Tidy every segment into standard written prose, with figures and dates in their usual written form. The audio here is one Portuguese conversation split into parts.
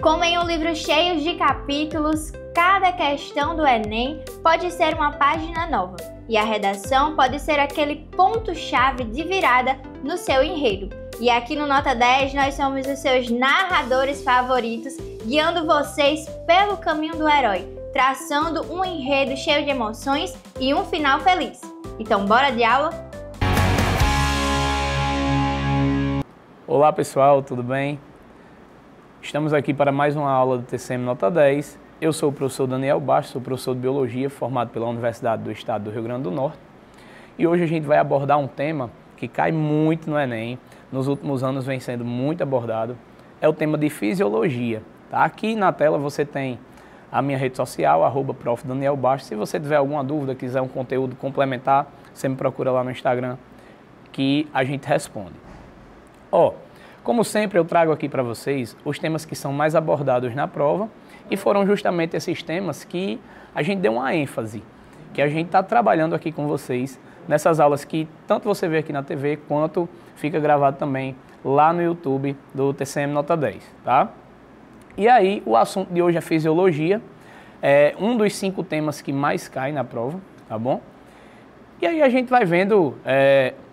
Como em um livro cheio de capítulos, cada questão do Enem pode ser uma página nova e a redação pode ser aquele ponto-chave de virada no seu enredo. E aqui no Nota 10 nós somos os seus narradores favoritos, guiando vocês pelo caminho do herói, traçando um enredo cheio de emoções e um final feliz. Então bora de aula? Olá pessoal, tudo bem? Estamos aqui para mais uma aula do TCM Nota 10. Eu sou o professor Daniel Bastos, sou professor de Biologia, formado pela Universidade do Estado do Rio Grande do Norte. E hoje a gente vai abordar um tema que cai muito no Enem, nos últimos anos vem sendo muito abordado, é o tema de Fisiologia. Tá? Aqui na tela você tem a minha rede social, @prof. Daniel Bastos. Se você tiver alguma dúvida, quiser um conteúdo complementar, você me procura lá no Instagram que a gente responde. Como sempre eu trago aqui para vocês os temas que são mais abordados na prova e foram justamente esses temas que a gente deu uma ênfase, que a gente está trabalhando aqui com vocês nessas aulas que tanto você vê aqui na TV quanto fica gravado também lá no YouTube do TCM Nota 10, tá? E aí o assunto de hoje é Fisiologia, é um dos 5 temas que mais cai na prova, tá bom? E aí a gente vai vendo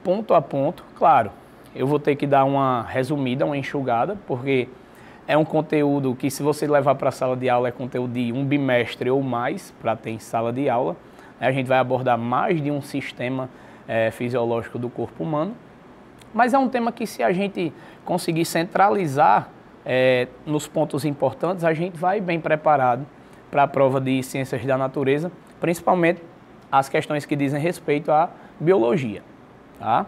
ponto a ponto, claro. Eu vou ter que dar uma resumida, uma enxugada, porque é um conteúdo que, se você levar para a sala de aula, é conteúdo de um bimestre ou mais para ter em sala de aula. A gente vai abordar mais de um sistema fisiológico do corpo humano. Mas é um tema que, se a gente conseguir centralizar nos pontos importantes, a gente vai bem preparado para a prova de Ciências da Natureza, principalmente as questões que dizem respeito à biologia, tá?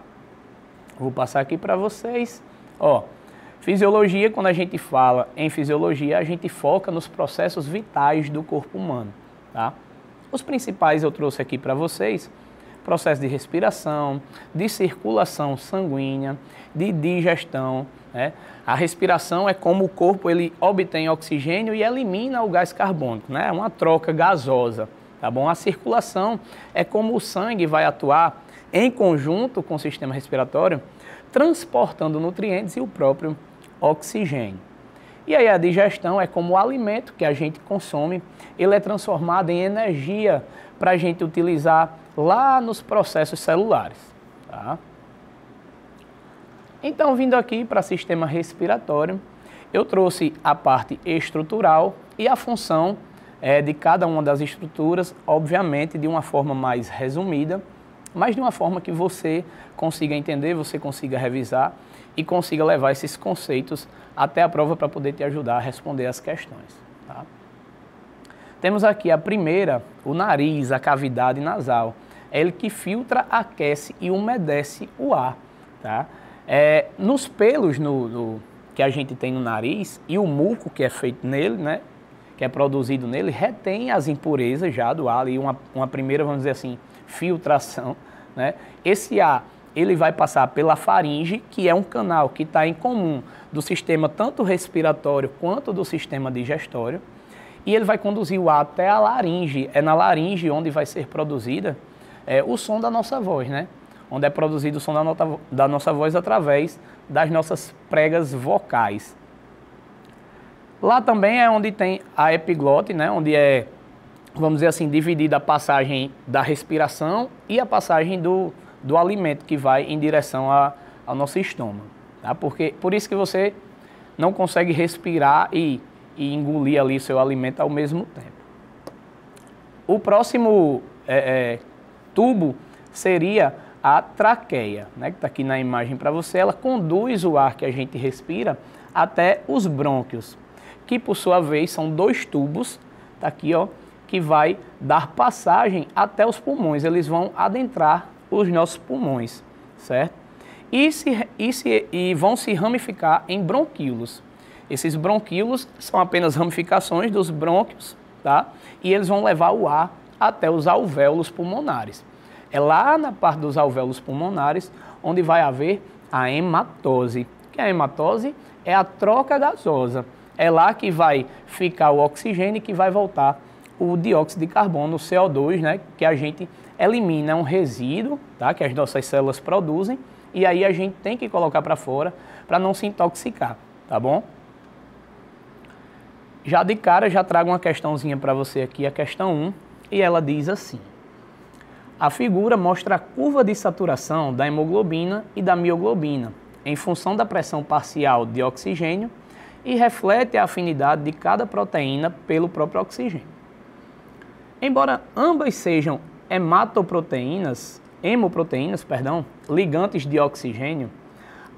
Vou passar aqui para vocês. Fisiologia, quando a gente fala em fisiologia, a gente foca nos processos vitais do corpo humano, tá? Os principais eu trouxe aqui para vocês: processo de respiração, de circulação sanguínea, de digestão, né? A respiração é como o corpo ele obtém oxigênio e elimina o gás carbônico, né? É uma troca gasosa, tá bom? A circulação é como o sangue vai atuar em conjunto com o sistema respiratório, transportando nutrientes e o próprio oxigênio. E aí a digestão é como o alimento que a gente consome, ele é transformado em energia para a gente utilizar lá nos processos celulares. Tá? Então, vindo aqui para o sistema respiratório, eu trouxe a parte estrutural e a função de cada uma das estruturas, obviamente de uma forma mais resumida, mas de uma forma que você consiga entender, você consiga revisar e consiga levar esses conceitos até a prova para poder te ajudar a responder as questões. Tá? Temos aqui a primeira, o nariz, a cavidade nasal. É ele que filtra, aquece e umedece o ar. Tá? Nos pelos que a gente tem no nariz e o muco que é feito nele, né, que é produzido nele, retém as impurezas já do ar, e uma primeira, vamos dizer assim, filtração, né? Esse ar ele vai passar pela faringe, que é um canal que está em comum do sistema tanto respiratório quanto do sistema digestório, e ele vai conduzir o ar até a laringe. É na laringe onde vai ser produzida o som da nossa voz, né? Onde é produzido o som da nossa voz através das nossas pregas vocais. Lá também é onde tem a epiglote, né? Onde é, vamos dizer assim, dividida a passagem da respiração e a passagem do alimento que vai em direção ao nosso estômago. Tá? Por isso que você não consegue respirar e engolir ali seu alimento ao mesmo tempo. O próximo tubo seria a traqueia, né? Que está aqui na imagem para você. Ela conduz o ar que a gente respira até os brônquios, que por sua vez são 2 tubos, tá aqui, que vai dar passagem até os pulmões. Eles vão adentrar os nossos pulmões, certo? E vão se ramificar em bronquíolos. Esses bronquíolos são apenas ramificações dos brônquios, tá? E eles vão levar o ar até os alvéolos pulmonares. É lá na parte dos alvéolos pulmonares onde vai haver a hematose. Que a hematose é a troca gasosa. É lá que vai ficar o oxigênio e que vai voltar o dióxido de carbono, o CO2, né, que a gente elimina, é um resíduo, tá, que as nossas células produzem, e aí a gente tem que colocar para fora para não se intoxicar, tá bom? Já de cara, já trago uma questãozinha para você aqui, a questão 1, e ela diz assim: a figura mostra a curva de saturação da hemoglobina e da mioglobina, em função da pressão parcial de oxigênio, e reflete a afinidade de cada proteína pelo próprio oxigênio. Embora ambas sejam hemoproteínas, ligantes de oxigênio,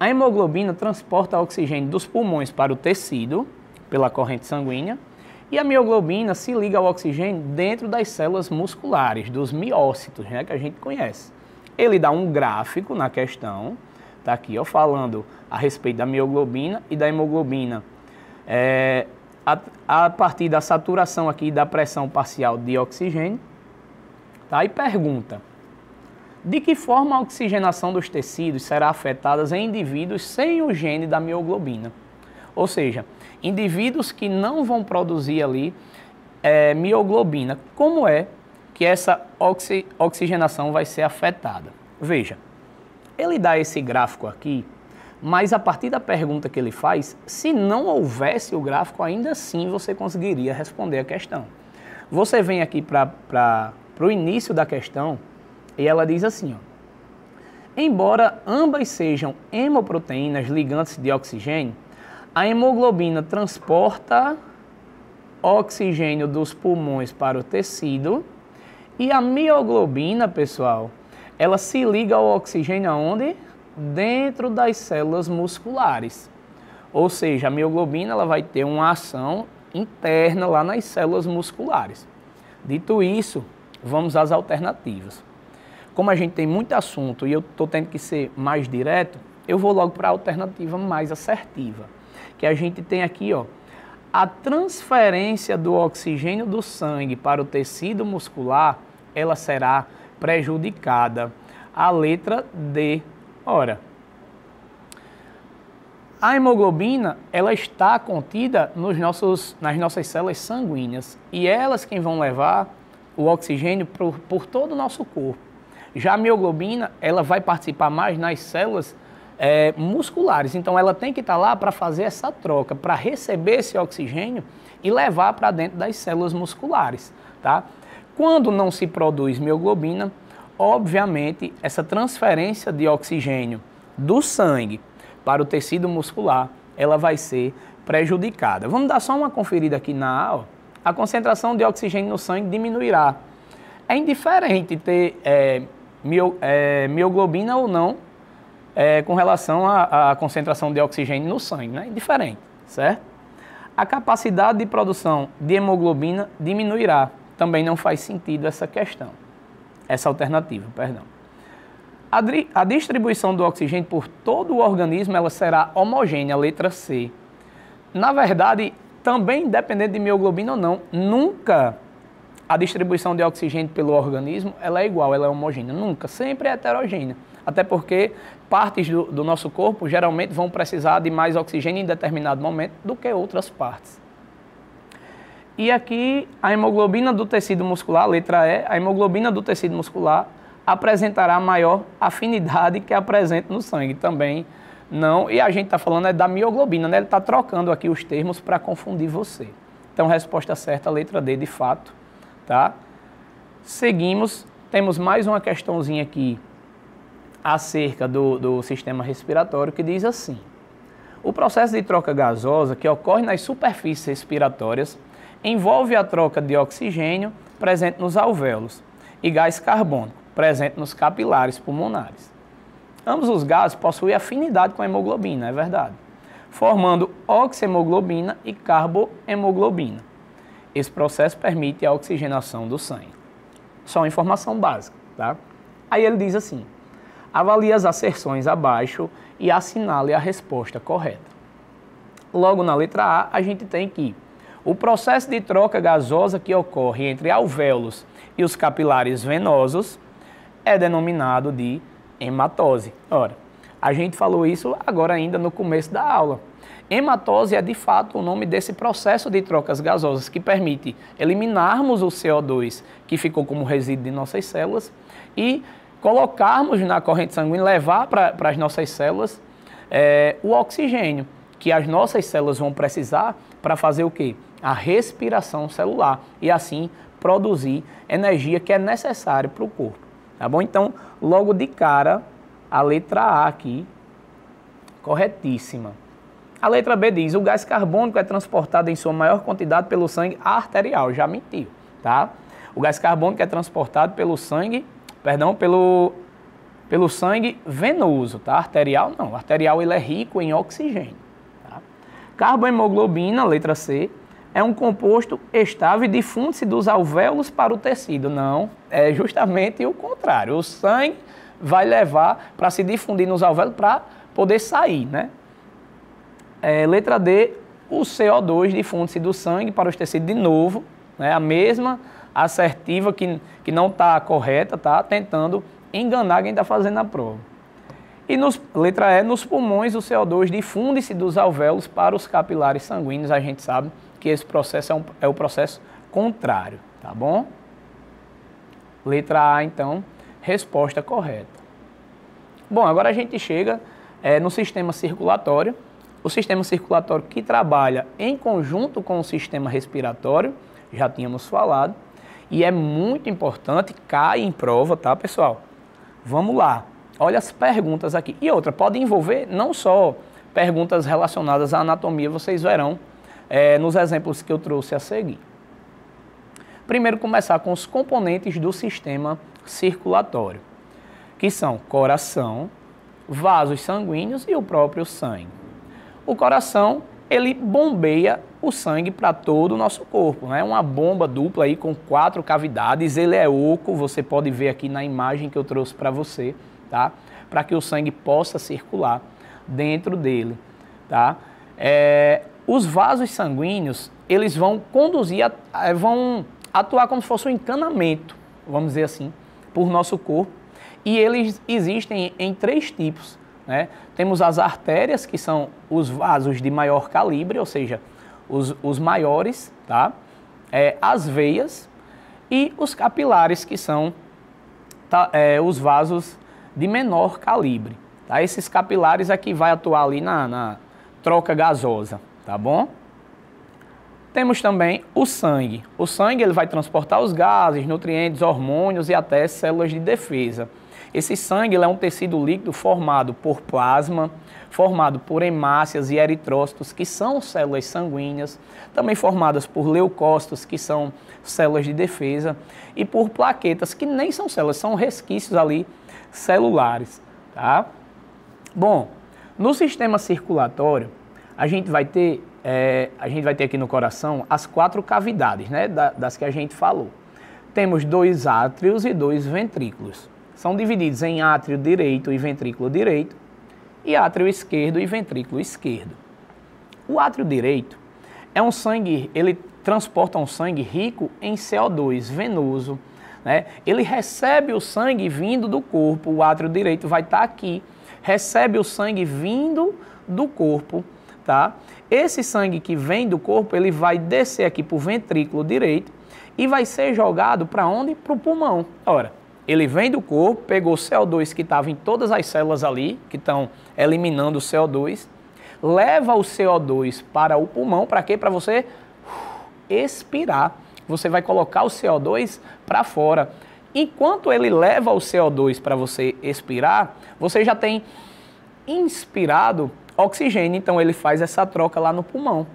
a hemoglobina transporta oxigênio dos pulmões para o tecido, pela corrente sanguínea, e a mioglobina se liga ao oxigênio dentro das células musculares, dos miócitos, né, que a gente conhece. Ele dá um gráfico na questão, está aqui, ó, falando a respeito da mioglobina e da hemoglobina, a partir da saturação aqui da pressão parcial de oxigênio, tá? E pergunta: de que forma a oxigenação dos tecidos será afetada em indivíduos sem o gene da mioglobina? Ou seja, indivíduos que não vão produzir ali mioglobina. Como é que essa oxigenação vai ser afetada? Veja, ele dá esse gráfico aqui, mas a partir da pergunta que ele faz, se não houvesse o gráfico, ainda assim você conseguiria responder a questão. Você vem aqui para o início da questão e ela diz assim, ó: embora ambas sejam hemoproteínas ligantes de oxigênio, a hemoglobina transporta oxigênio dos pulmões para o tecido e a mioglobina, pessoal, ela se liga ao oxigênio aonde? Dentro das células musculares. Ou seja, a mioglobina ela vai ter uma ação interna lá nas células musculares. Dito isso, vamos às alternativas. Como a gente tem muito assunto e eu estou tendo que ser mais direto, eu vou logo para a alternativa mais assertiva, que a gente tem aqui, ó, a transferência do oxigênio do sangue para o tecido muscular, ela será prejudicada. A letra D. Ora, a hemoglobina, ela está contida nas nossas células sanguíneas e elas quem vão levar o oxigênio por todo o nosso corpo. Já a mioglobina, ela vai participar mais nas células musculares, então ela tem que estar lá para fazer essa troca, para receber esse oxigênio e levar para dentro das células musculares, tá? Quando não se produz mioglobina, obviamente essa transferência de oxigênio do sangue para o tecido muscular, ela vai ser prejudicada. Vamos dar só uma conferida aqui na A, ó. A concentração de oxigênio no sangue diminuirá. É indiferente ter mioglobina ou não com relação à concentração de oxigênio no sangue, né? Indiferente, certo? A capacidade de produção de hemoglobina diminuirá. Também não faz sentido essa questão, essa alternativa, perdão. A distribuição do oxigênio por todo o organismo ela será homogênea, letra C. Na verdade, também independente de mioglobina ou não, nunca a distribuição de oxigênio pelo organismo ela é igual, ela é homogênea, nunca, sempre é heterogênea. Até porque partes do nosso corpo geralmente vão precisar de mais oxigênio em determinado momento do que outras partes. E aqui a hemoglobina do tecido muscular, letra E, a hemoglobina do tecido muscular apresentará maior afinidade que a presente no sangue. Também não, e a gente está falando da mioglobina, né? Ele está trocando aqui os termos para confundir você. Então, resposta certa, letra D, de fato, tá? Seguimos, temos mais uma questãozinha aqui acerca do sistema respiratório que diz assim: o processo de troca gasosa que ocorre nas superfícies respiratórias envolve a troca de oxigênio presente nos alvéolos e gás carbônico presente nos capilares pulmonares. Ambos os gases possuem afinidade com a hemoglobina, é verdade, formando oxihemoglobina e carbohemoglobina. Esse processo permite a oxigenação do sangue. Só uma informação básica, tá? Aí ele diz assim: avalie as asserções abaixo e assinale a resposta correta. Logo na letra A, a gente tem que o processo de troca gasosa que ocorre entre alvéolos e os capilares venosos é denominado de hematose. Ora, a gente falou isso agora ainda no começo da aula. Hematose é de fato o nome desse processo de trocas gasosas que permite eliminarmos o CO2 que ficou como resíduo de nossas células e colocarmos na corrente sanguínea, levar para as nossas células o oxigênio que as nossas células vão precisar para fazer o quê? a respiração celular e assim produzir energia que é necessária para o corpo, tá bom? Então, logo de cara, a letra A aqui, corretíssima. A letra B diz, o gás carbônico é transportado em sua maior quantidade pelo sangue arterial, já mentiu, tá? O gás carbônico é transportado pelo sangue, pelo sangue venoso, tá? Arterial não, arterial ele é rico em oxigênio, tá? Carbohemoglobina, letra C, é um composto estável e difunde-se dos alvéolos para o tecido. Não, é justamente o contrário. O sangue vai levar para se difundir nos alvéolos para poder sair, né? Letra D, o CO2 difunde-se do sangue para os tecidos de novo, né? A mesma assertiva que não está correta, tá? Tentando enganar quem está fazendo a prova. E letra E, nos pulmões o CO2 difunde-se dos alvéolos para os capilares sanguíneos. A gente sabe que esse processo é o processo contrário, tá bom? Letra A, então, resposta correta. Bom, agora a gente chega no sistema circulatório. O sistema circulatório que trabalha em conjunto com o sistema respiratório, já tínhamos falado, e é muito importante, cai em prova, tá, pessoal? Vamos lá, olha as perguntas aqui. E outra, pode envolver não só perguntas relacionadas à anatomia, vocês verão nos exemplos que eu trouxe a seguir. Primeiro, começar com os componentes do sistema circulatório, que são coração, vasos sanguíneos e o próprio sangue. O coração, ele bombeia o sangue para todo o nosso corpo, né? Uma bomba dupla aí com 4 cavidades, ele é oco, você pode ver aqui na imagem que eu trouxe para você, tá? Para que o sangue possa circular dentro dele, tá? Os vasos sanguíneos, eles vão conduzir, vão atuar como se fosse um encanamento, vamos dizer assim, por nosso corpo, e eles existem em 3 tipos, né? Temos as artérias, que são os vasos de maior calibre, ou seja, os maiores, tá? As veias e os capilares, que são os vasos de menor calibre. Tá? Esses capilares aqui vai atuar ali na troca gasosa, tá bom? Temos também o sangue. O sangue ele vai transportar os gases, nutrientes, hormônios e até células de defesa. Esse sangue ele é um tecido líquido formado por plasma, formado por hemácias e eritrócitos, que são células sanguíneas, também formadas por leucócitos, que são células de defesa, e por plaquetas, que nem são células, são resquícios ali celulares, tá? Bom, no sistema circulatório, a gente vai ter aqui no coração as 4 cavidades, né, das que a gente falou. Temos 2 átrios e 2 ventrículos. São divididos em átrio direito e ventrículo direito, e átrio esquerdo e ventrículo esquerdo. O átrio direito é um sangue, ele transporta um sangue rico em CO2 venoso, né? Ele recebe o sangue vindo do corpo, o átrio direito vai estar aqui, recebe o sangue vindo do corpo, tá? Esse sangue que vem do corpo, ele vai descer aqui para o ventrículo direito e vai ser jogado para onde? Para o pulmão. Ora, ele vem do corpo, pegou o CO2 que estava em todas as células ali, que estão eliminando o CO2, leva o CO2 para o pulmão, para quê? Para você expirar. Você vai colocar o CO2 para fora. Enquanto ele leva o CO2 para você expirar, você já tem inspirado oxigênio, então ele faz essa troca lá no pulmão.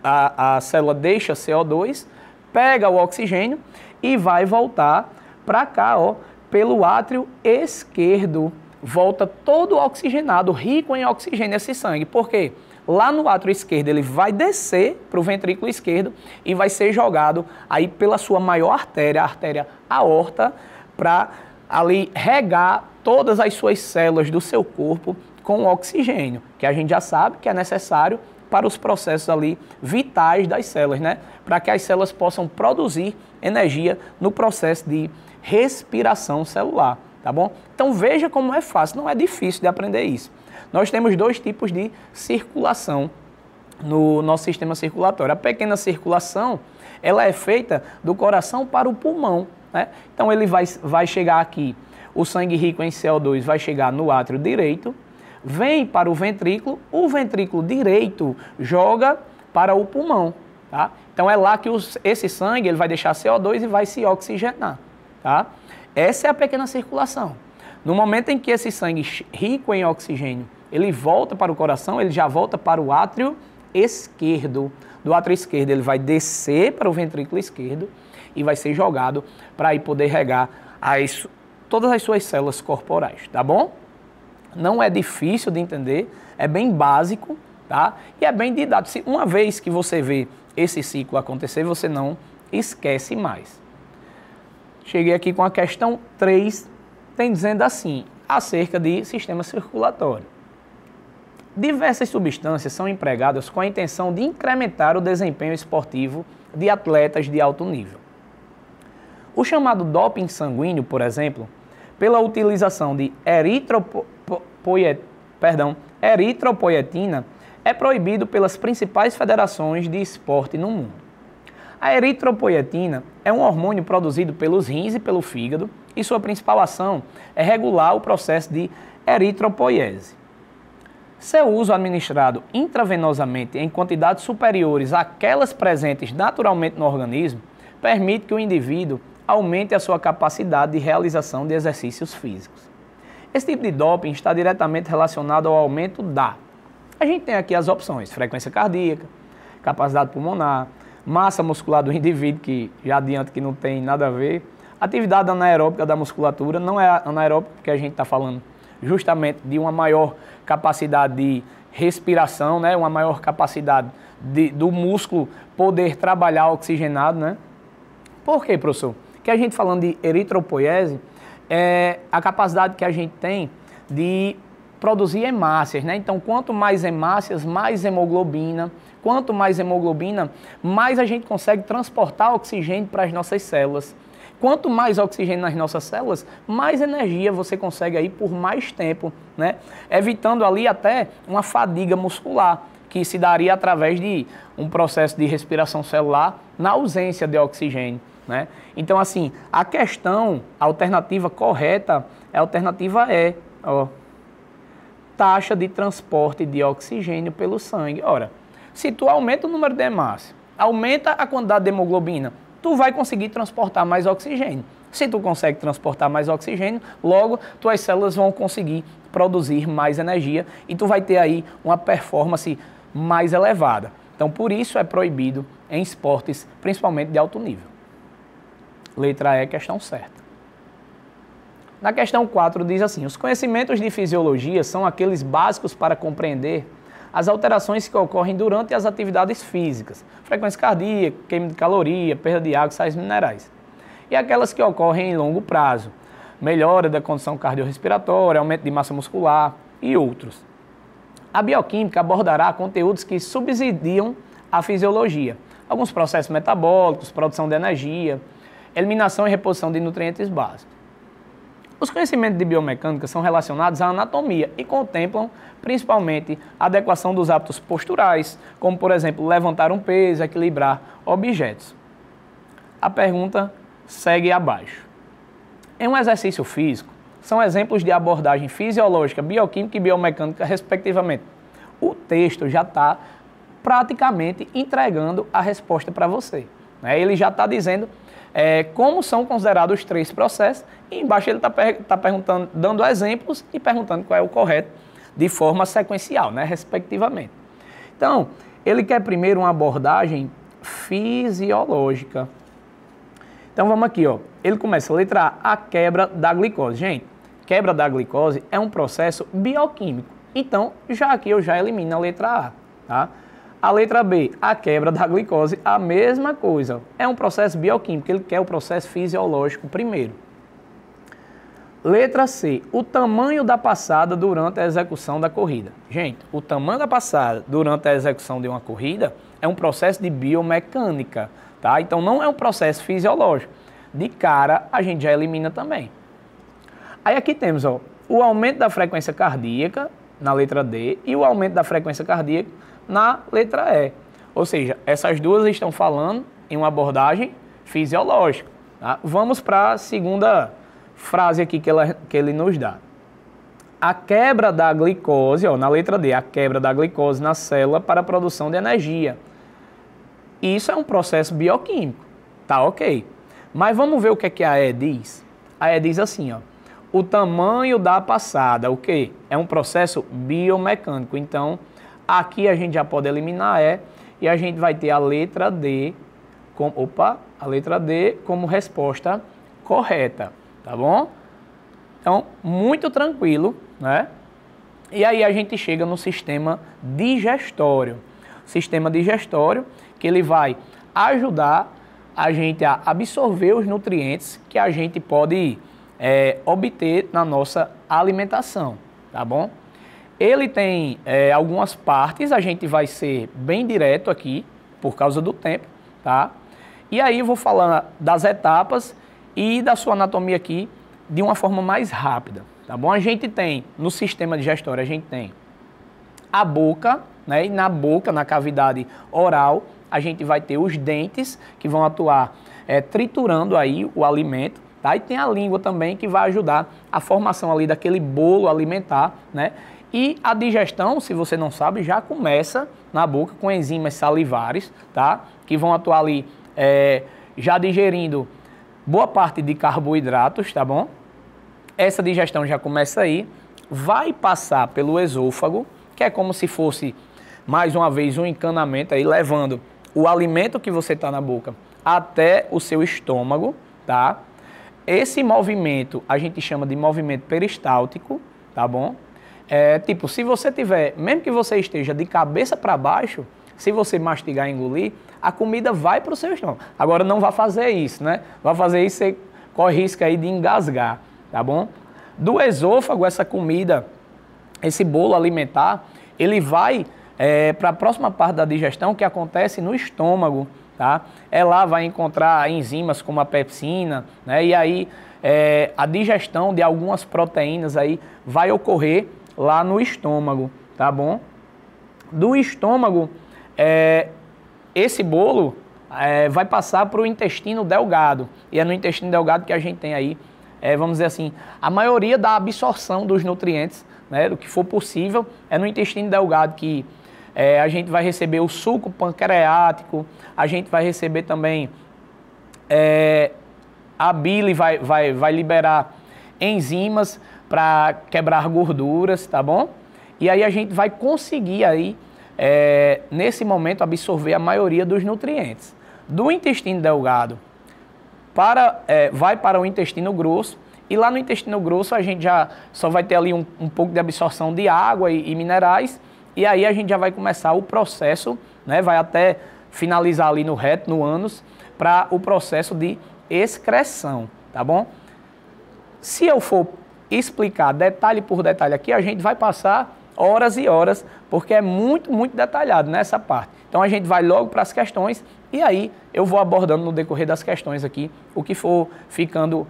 A célula deixa CO2, pega o oxigênio e vai voltar para cá, ó, pelo átrio esquerdo. Volta todo oxigenado, rico em oxigênio esse sangue. Por quê? Lá no átrio esquerdo ele vai descer para o ventrículo esquerdo e vai ser jogado aí pela sua maior artéria, a artéria aorta, para ali regar todas as suas células do seu corpo com oxigênio, que a gente já sabe que é necessário para os processos ali vitais das células, né? Para que as células possam produzir energia no processo de respiração celular, tá bom? Então veja como é fácil, não é difícil de aprender isso. Nós temos 2 tipos de circulação no nosso sistema circulatório. A pequena circulação, ela é feita do coração para o pulmão, né? Então ele vai chegar aqui, o sangue rico em CO2 vai chegar no átrio direito, vem para o ventrículo direito joga para o pulmão, Tá? Então é lá que esse sangue ele vai deixar CO2 e vai se oxigenar. Tá? Essa é a pequena circulação. No momento em que esse sangue rico em oxigênio, ele volta para o coração, ele já volta para o átrio esquerdo. Do átrio esquerdo ele vai descer para o ventrículo esquerdo e vai ser jogado para aí poder regar todas as suas células corporais, tá bom? Não é difícil de entender, é bem básico, tá? E é bem didático. Uma vez que você vê esse ciclo acontecer, você não esquece mais. Cheguei aqui com a questão 3, tem dizendo assim, acerca de sistema circulatório. Diversas substâncias são empregadas com a intenção de incrementar o desempenho esportivo de atletas de alto nível. O chamado doping sanguíneo, por exemplo, pela utilização de eritropoietina, é proibido pelas principais federações de esporte no mundo. A eritropoietina é um hormônio produzido pelos rins e pelo fígado e sua principal ação é regular o processo de eritropoiese. Seu uso administrado intravenosamente em quantidades superiores àquelas presentes naturalmente no organismo permite que o indivíduo aumente a sua capacidade de realização de exercícios físicos. Esse tipo de doping está diretamente relacionado ao aumento da... A gente tem aqui as opções, frequência cardíaca, capacidade pulmonar, massa muscular do indivíduo, que já adianta que não tem nada a ver, atividade anaeróbica da musculatura, não é anaeróbica porque a gente está falando justamente de uma maior capacidade de respiração, né? Uma maior capacidade do músculo poder trabalhar oxigenado, né? Por quê, professor? Que a gente falando de eritropoiese é a capacidade que a gente tem de produzir hemácias, né? Então, quanto mais hemácias, mais hemoglobina. Quanto mais hemoglobina, mais a gente consegue transportar oxigênio para as nossas células. Quanto mais oxigênio nas nossas células, mais energia você consegue aí por mais tempo, né? Evitando ali até uma fadiga muscular, que se daria através de um processo de respiração celular na ausência de oxigênio, né? Então, assim, a alternativa correta, a alternativa é, taxa de transporte de oxigênio pelo sangue. Ora, se tu aumenta o número de hemácias, aumenta a quantidade de hemoglobina, tu vai conseguir transportar mais oxigênio. Se tu consegue transportar mais oxigênio, logo tuas células vão conseguir produzir mais energia e tu vai ter aí uma performance mais elevada. Então, por isso é proibido em esportes, principalmente de alto nível. Letra E, questão certa. Na questão 4 diz assim, os conhecimentos de fisiologia são aqueles básicos para compreender as alterações que ocorrem durante as atividades físicas, frequência cardíaca, queima de caloria, perda de água, sais minerais. E aquelas que ocorrem em longo prazo, melhora da condição cardiorrespiratória, aumento de massa muscular e outros. A bioquímica abordará conteúdos que subsidiam a fisiologia, alguns processos metabólicos, produção de energia, eliminação e reposição de nutrientes básicos. Os conhecimentos de biomecânica são relacionados à anatomia e contemplam principalmente a adequação dos hábitos posturais, como, por exemplo, levantar um peso, equilibrar objetos. A pergunta segue abaixo. Em um exercício físico, são exemplos de abordagem fisiológica, bioquímica e biomecânica, respectivamente. O texto já está praticamente entregando a resposta para você, né? Ele já está dizendo como são considerados os 3 processos, e embaixo ele está perguntando, dando exemplos e perguntando qual é o correto de forma sequencial, né, respectivamente. Então, ele quer primeiro uma abordagem fisiológica. Então vamos aqui, ó. Ele começa a letra A, a quebra da glicose. Gente, quebra da glicose é um processo bioquímico. Então, já aqui eu já elimino a letra A, tá? A letra B, a quebra da glicose, a mesma coisa. É um processo bioquímico, ele quer o processo fisiológico primeiro. Letra C, o tamanho da passada durante a execução da corrida. Gente, o tamanho da passada durante a execução de uma corrida é um processo de biomecânica, tá? Então não é um processo fisiológico. De cara, a gente já elimina também. Aí aqui temos, ó, o aumento da frequência cardíaca, na letra D, e o aumento da frequência cardíaca na letra E. Ou seja, essas duas estão falando em uma abordagem fisiológica, tá? Vamos para a segunda frase aqui que ele nos dá. A quebra da glicose, ó, na letra D, a quebra da glicose na célula para a produção de energia. Isso é um processo bioquímico, tá ok. Mas vamos ver o que a E diz. A E diz assim, ó, o tamanho da passada, o quê? É um processo biomecânico. Então, aqui a gente já pode eliminar E e a gente vai ter a letra D como resposta correta, tá bom? Então, muito tranquilo, né? E aí a gente chega no sistema digestório. Sistema digestório que ele vai ajudar a gente a absorver os nutrientes que a gente pode obter na nossa alimentação, tá bom? Ele tem algumas partes, a gente vai ser bem direto aqui, por causa do tempo, tá? E aí eu vou falar das etapas e da sua anatomia aqui de uma forma mais rápida, tá bom? A gente tem, no sistema digestório, a gente tem a boca, né? E na boca, na cavidade oral, a gente vai ter os dentes que vão atuar triturando aí o alimento, tá? E tem a língua também que vai ajudar a formação ali daquele bolo alimentar, né? E a digestão, se você não sabe, já começa na boca com enzimas salivares, tá? Que vão atuar ali já digerindo boa parte de carboidratos, tá bom? Essa digestão já começa aí, vai passar pelo esôfago, que é como se fosse, mais uma vez, um encanamento aí, levando o alimento que você está na boca até o seu estômago, tá? Esse movimento a gente chama de movimento peristáltico, tá bom? Tipo, se você tiver, mesmo que você esteja de cabeça para baixo, se você mastigar e engolir, a comida vai para o seu estômago. Agora não vá fazer isso, né? Vai fazer isso, você corre risco aí de engasgar, tá bom? Do esôfago, essa comida, esse bolo alimentar, ele vai para a próxima parte da digestão, que acontece no estômago, tá? Lá vai encontrar enzimas como a pepsina, né? E aí a digestão de algumas proteínas aí vai ocorrer lá no estômago, tá bom? Do estômago, esse bolo vai passar para o intestino delgado. E é no intestino delgado que a gente tem aí, vamos dizer assim, a maioria da absorção dos nutrientes, né, do que for possível, é no intestino delgado que a gente vai receber o suco pancreático, a gente vai receber também a bile, vai liberar enzimas para quebrar gorduras, tá bom? E aí a gente vai conseguir aí, nesse momento, absorver a maioria dos nutrientes. Do intestino delgado vai para o intestino grosso, e lá no intestino grosso a gente já só vai ter ali um pouco de absorção de água e minerais, e aí a gente já vai começar o processo, né, vai até finalizar ali no reto, no ânus, para o processo de excreção, tá bom? Se eu for explicar detalhe por detalhe aqui, a gente vai passar horas e horas, porque é muito, muito detalhado nessa parte. Então a gente vai logo para as questões e aí eu vou abordando no decorrer das questões aqui o que for ficando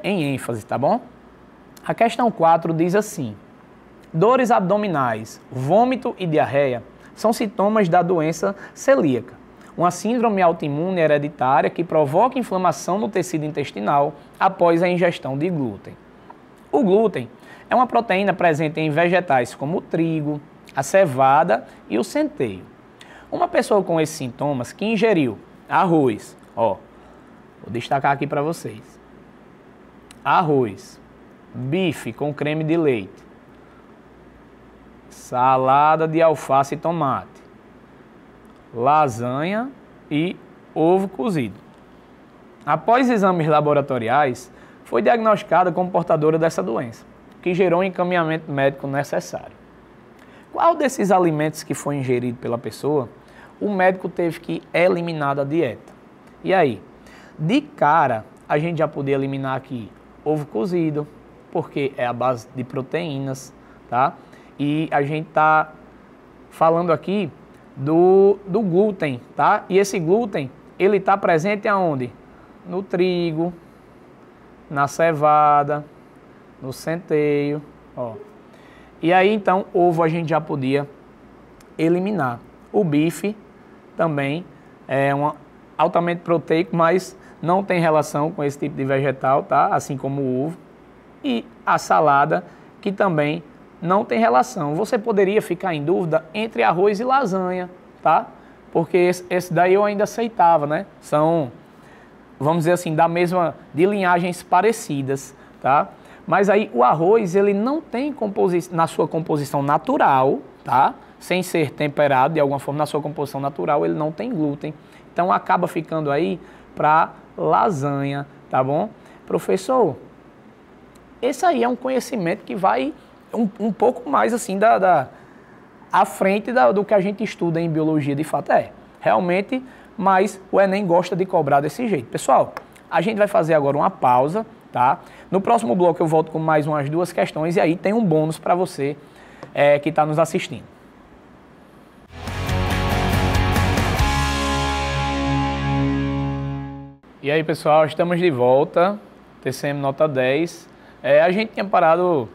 em ênfase, tá bom? A questão 4 diz assim: dores abdominais, vômito e diarreia são sintomas da doença celíaca, uma síndrome autoimune hereditária que provoca inflamação no tecido intestinal após a ingestão de glúten. O glúten é uma proteína presente em vegetais como o trigo, a cevada e o centeio. Uma pessoa com esses sintomas que ingeriu arroz, vou destacar aqui para vocês, arroz, bife com creme de leite, salada de alface e tomate, lasanha e ovo cozido. Após exames laboratoriais, foi diagnosticada como portadora dessa doença, que gerou o encaminhamento médico necessário. Qual desses alimentos que foi ingerido pela pessoa, o médico teve que eliminar da dieta? E aí? De cara, a gente já podia eliminar aqui ovo cozido, porque é a base de proteínas, tá? E a gente está falando aqui do glúten, tá? E esse glúten, ele está presente aonde? No trigo, na cevada, no centeio, E aí, então, ovo a gente já podia eliminar. O bife também é altamente proteico, mas não tem relação com esse tipo de vegetal, tá? Assim como o ovo. E a salada, que também não tem relação. Você poderia ficar em dúvida entre arroz e lasanha, tá? porque esse daí eu ainda aceitava, né? São, vamos dizer assim, de linhagens parecidas, tá? Mas aí o arroz, ele não tem na sua composição natural, tá? Sem ser temperado de alguma forma, na sua composição natural, ele não tem glúten. Então acaba ficando aí para lasanha, tá bom? Professor, esse aí é um conhecimento que vai um pouco mais assim à frente do que a gente estuda em biologia de fato. Realmente, mas o Enem gosta de cobrar desse jeito. Pessoal, a gente vai fazer agora uma pausa, tá? No próximo bloco eu volto com mais umas 2 questões e aí tem um bônus para você que está nos assistindo. E aí, pessoal, estamos de volta, TCM nota 10. A gente tinha parado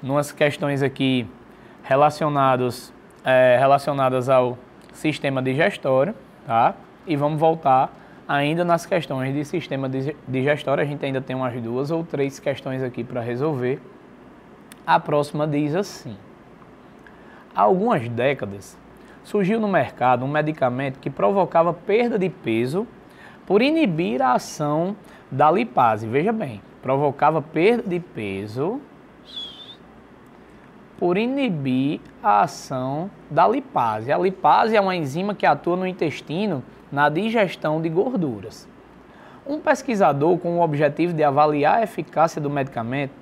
numas questões aqui relacionadas ao sistema digestório, tá? E vamos voltar ainda nas questões de sistema digestório. A gente ainda tem umas 2 ou 3 questões aqui para resolver. A próxima diz assim: há algumas décadas surgiu no mercado um medicamento que provocava perda de peso por inibir a ação da lipase. Veja bem, provocava perda de peso por inibir a ação da lipase. A lipase é uma enzima que atua no intestino na digestão de gorduras. Um pesquisador, com o objetivo de avaliar a eficácia do medicamento,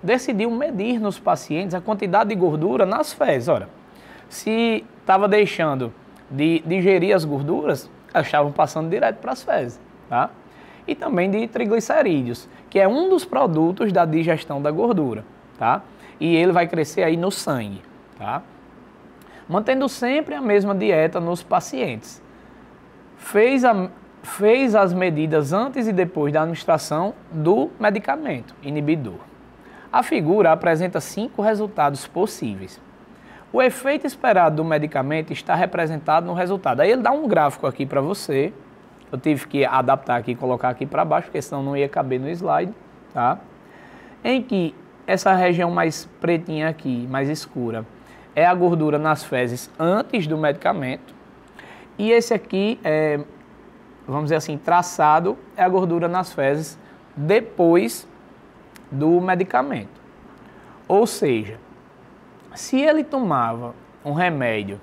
decidiu medir nos pacientes a quantidade de gordura nas fezes. Ora, se estava deixando de digerir as gorduras, elas estavam passando direto para as fezes, tá? E também de triglicerídeos, que é um dos produtos da digestão da gordura, tá? E ele vai crescer aí no sangue, tá? Mantendo sempre a mesma dieta nos pacientes. Fez as medidas antes e depois da administração do medicamento inibidor. A figura apresenta 5 resultados possíveis. O efeito esperado do medicamento está representado no resultado. Aí ele dá um gráfico aqui para você. Eu tive que adaptar aqui e colocar aqui para baixo, porque senão não ia caber no slide, tá? Em que essa região mais pretinha aqui, mais escura, é a gordura nas fezes antes do medicamento. E esse aqui, vamos dizer assim, traçado, é a gordura nas fezes depois do medicamento. Ou seja, se ele tomava um remédio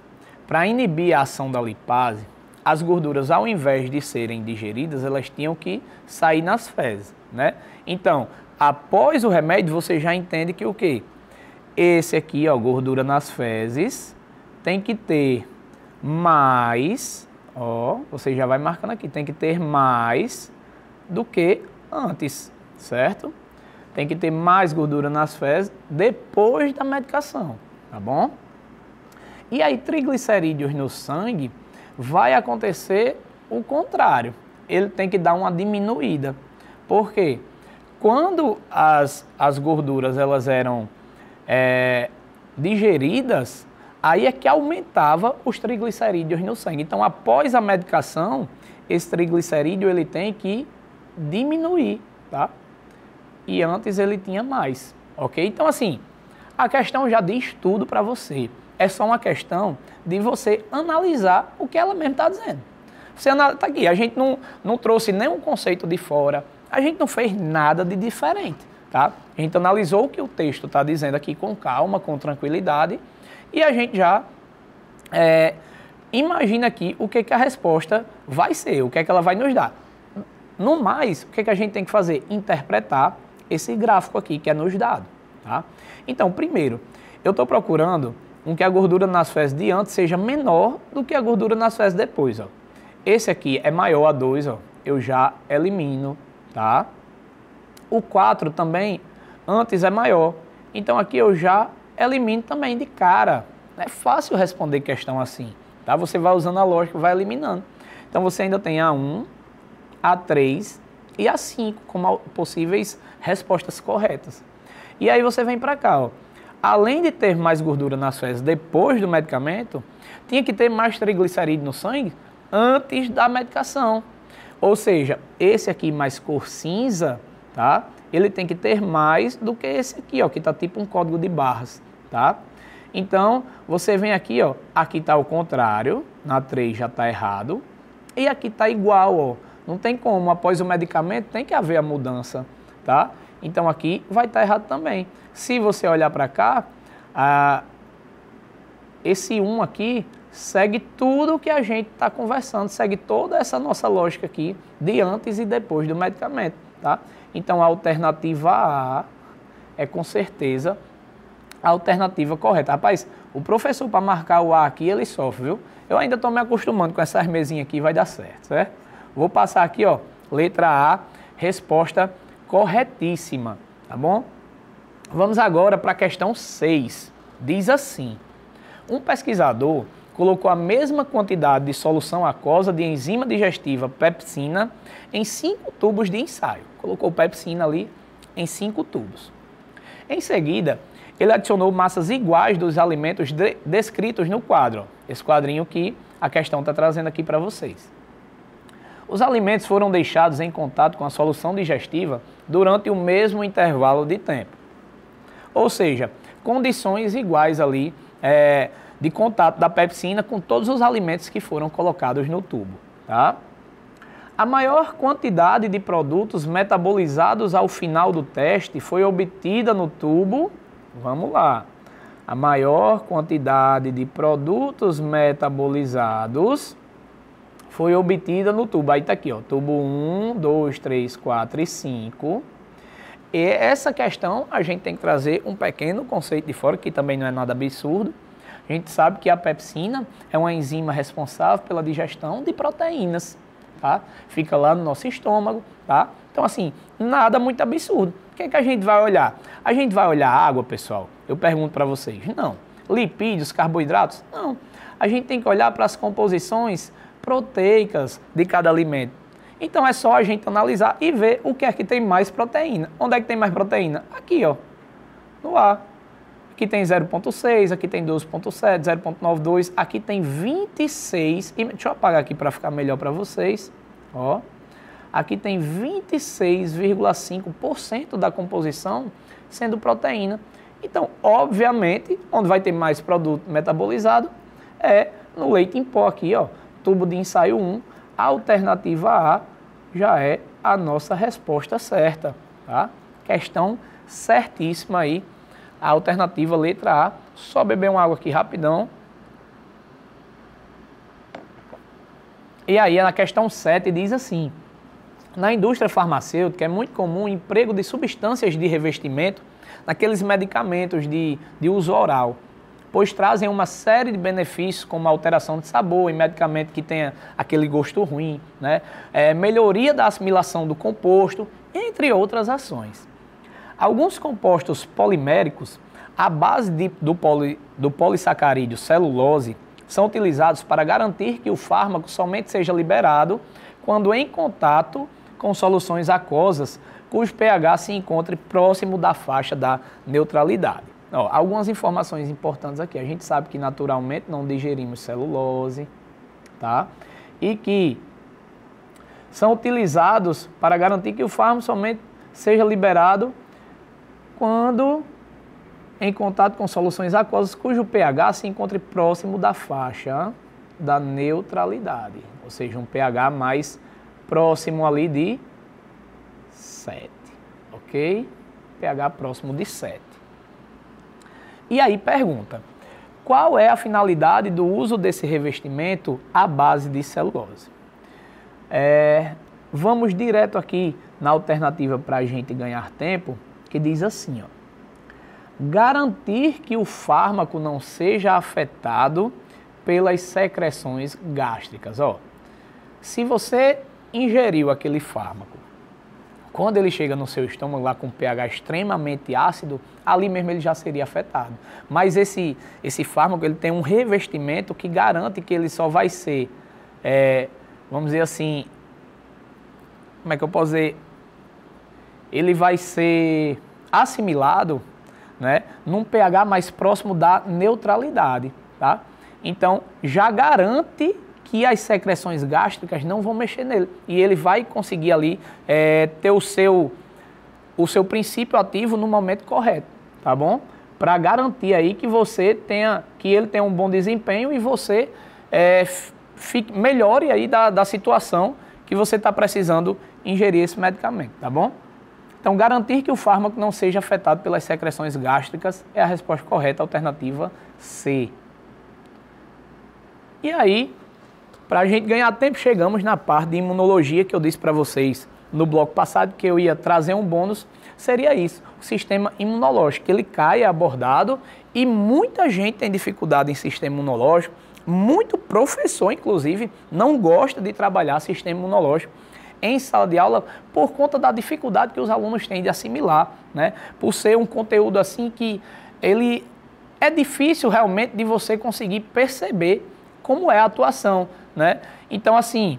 para inibir a ação da lipase, as gorduras, ao invés de serem digeridas, elas tinham que sair nas fezes, né? Então, após o remédio, você já entende que o quê? Esse aqui, ó, gordura nas fezes, tem que ter mais, ó, você já vai marcando aqui, tem que ter mais do que antes, certo? Tem que ter mais gordura nas fezes depois da medicação, tá bom? E aí, triglicerídeos no sangue, vai acontecer o contrário. Ele tem que dar uma diminuída. Por quê? Quando as gorduras elas eram digeridas, aí é que aumentava os triglicerídeos no sangue. Então, após a medicação, esse triglicerídeo ele tem que diminuir, tá? E antes ele tinha mais, ok? Então, assim, a questão já diz tudo para você. É só uma questão de você analisar o que ela mesmo está dizendo. Você está aqui, a gente não trouxe nenhum conceito de fora, a gente não fez nada de diferente, tá? A gente analisou o que o texto está dizendo aqui com calma, com tranquilidade, e a gente já imagina aqui o que a resposta vai ser, o que ela vai nos dar. No mais, o que a gente tem que fazer? Interpretar esse gráfico aqui que é nos dado, tá? Então, primeiro, eu estou procurando que a gordura nas fezes de antes seja menor do que a gordura nas fezes depois, ó. Esse aqui é maior a 2, ó, eu já elimino, tá? O 4 também, antes é maior, então aqui eu já elimino também de cara. É fácil responder questão assim, tá? Você vai usando a lógica, vai eliminando. Então você ainda tem a 1, a 3 e a 5 como possíveis respostas corretas. E aí você vem para cá, ó. Além de ter mais gordura nas fezes depois do medicamento, tinha que ter mais triglicerídeo no sangue antes da medicação. Ou seja, esse aqui mais cor cinza, tá? Ele tem que ter mais do que esse aqui, ó, que tá tipo um código de barras, tá? Então, você vem aqui, ó, aqui tá o contrário, na 3 já está errado. E aqui está igual, ó. Não tem como, após o medicamento tem que haver a mudança, tá? Então aqui vai estar errado também. Se você olhar para cá, esse 1 aqui segue tudo que a gente está conversando, segue toda essa nossa lógica aqui de antes e depois do medicamento, tá? Então a alternativa A é com certeza a alternativa correta. Rapaz, o professor para marcar o A aqui, ele sofre, viu? Eu ainda estou me acostumando com essas mesinhas aqui, vai dar certo, certo? Vou passar aqui, ó, letra A, resposta corretíssima, tá bom? Vamos agora para a questão 6. Diz assim: um pesquisador colocou a mesma quantidade de solução aquosa de enzima digestiva pepsina em 5 tubos de ensaio. Colocou pepsina ali em 5 tubos. Em seguida, ele adicionou massas iguais dos alimentos descritos no quadro. Ó, esse quadrinho que a questão está trazendo aqui para vocês. Os alimentos foram deixados em contato com a solução digestiva durante o mesmo intervalo de tempo. Ou seja, condições iguais ali de contato da pepsina com todos os alimentos que foram colocados no tubo, tá? A maior quantidade de produtos metabolizados ao final do teste foi obtida no tubo. Vamos lá. A maior quantidade de produtos metabolizados foi obtida no tubo. Aí está aqui, ó, tubo 1, 2, 3, 4 e 5. E essa questão a gente tem que trazer um pequeno conceito de fora, que também não é nada absurdo. A gente sabe que a pepsina é uma enzima responsável pela digestão de proteínas, tá? Fica lá no nosso estômago, tá? Então, assim, nada muito absurdo. O que é que a gente vai olhar? A gente vai olhar a água, pessoal? Eu pergunto para vocês. Não. Lipídios, carboidratos? Não. A gente tem que olhar para as composições proteicas de cada alimento. Então, é só a gente analisar e ver o que é que tem mais proteína. Onde é que tem mais proteína? Aqui, ó, no A. Aqui tem 0,6, aqui tem 12,7, 0,92, aqui tem 26. E deixa eu apagar aqui para ficar melhor para vocês. Ó, aqui tem 26,5% da composição sendo proteína. Então, obviamente, onde vai ter mais produto metabolizado é no leite em pó aqui, ó. Tubo de ensaio 1, a alternativa A já é a nossa resposta certa, tá? Questão certíssima aí. A alternativa letra A, só beber uma água aqui rapidão. E aí, na questão 7 diz assim: na indústria farmacêutica é muito comum o emprego de substâncias de revestimento naqueles medicamentos de uso oral, pois trazem uma série de benefícios como alteração de sabor em medicamento que tenha aquele gosto ruim, né? Melhoria da assimilação do composto, entre outras ações. Alguns compostos poliméricos, à base do polissacarídeo celulose, são utilizados para garantir que o fármaco somente seja liberado quando em contato com soluções aquosas, cujo pH se encontre próximo da faixa da neutralidade. Ó, algumas informações importantes aqui. A gente sabe que naturalmente não digerimos celulose, tá? E que são utilizados para garantir que o fármaco somente seja liberado quando em contato com soluções aquosas cujo pH se encontre próximo da faixa da neutralidade, ou seja, um pH mais próximo ali de 7, ok? pH próximo de 7. E aí pergunta, qual é a finalidade do uso desse revestimento à base de celulose? Vamos direto aqui na alternativa para a gente ganhar tempo, que diz assim, ó: garantir que o fármaco não seja afetado pelas secreções gástricas. Ó, se você ingeriu aquele fármaco, quando ele chega no seu estômago lá com pH extremamente ácido, ali mesmo ele já seria afetado. Mas esse fármaco ele tem um revestimento que garante que ele só vai ser, vamos dizer assim, como é que eu posso dizer? Ele vai ser assimilado, né, num pH mais próximo da neutralidade, tá? Então, já garante que as secreções gástricas não vão mexer nele. E ele vai conseguir ali ter o seu princípio ativo no momento correto, tá bom? Para garantir aí que ele tenha um bom desempenho e você melhore aí da situação que você está precisando ingerir esse medicamento, tá bom? Então, garantir que o fármaco não seja afetado pelas secreções gástricas é a resposta correta, alternativa C. E aí, para a gente ganhar tempo, chegamos na parte de imunologia que eu disse para vocês no bloco passado, que eu ia trazer um bônus, seria isso, o sistema imunológico, que ele cai, é abordado, e muita gente tem dificuldade em sistema imunológico, muito professor, inclusive, não gosta de trabalhar sistema imunológico em sala de aula por conta da dificuldade que os alunos têm de assimilar, né? Por ser um conteúdo assim que ele é difícil realmente de você conseguir perceber como é a atuação, né? Então, assim,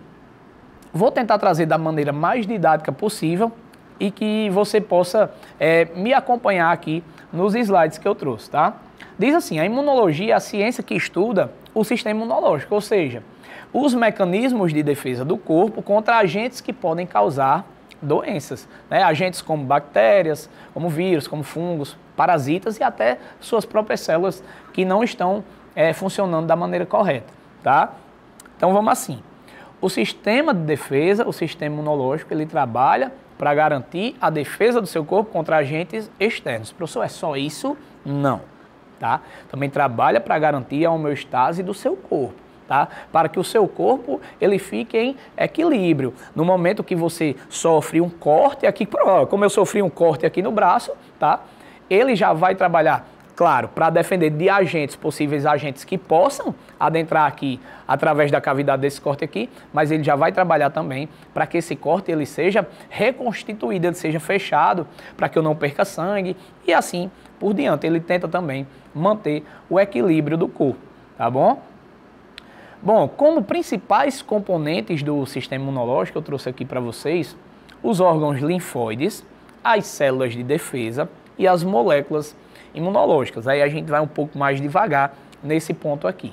vou tentar trazer da maneira mais didática possível e que você possa me acompanhar aqui nos slides que eu trouxe, tá? Diz assim, a imunologia é a ciência que estuda o sistema imunológico, ou seja, os mecanismos de defesa do corpo contra agentes que podem causar doenças, né? Agentes como bactérias, como vírus, como fungos, parasitas e até suas próprias células que não estão funcionando da maneira correta, tá? Então vamos assim, o sistema de defesa, o sistema imunológico, ele trabalha para garantir a defesa do seu corpo contra agentes externos. Professor, é só isso? Não, tá? Também trabalha para garantir a homeostase do seu corpo, tá? Para que o seu corpo ele fique em equilíbrio. No momento que você sofre um corte aqui, como eu sofri um corte aqui no braço, tá? Ele já vai trabalhar, claro, para defender de agentes, possíveis agentes que possam adentrar aqui através da cavidade desse corte aqui, mas ele já vai trabalhar também para que esse corte ele seja reconstituído, ele seja fechado, para que eu não perca sangue e assim por diante. Ele tenta também manter o equilíbrio do corpo, tá bom? Bom, como principais componentes do sistema imunológico, eu trouxe aqui para vocês os órgãos linfóides, as células de defesa e as moléculas imunológicas. Aí a gente vai um pouco mais devagar nesse ponto aqui.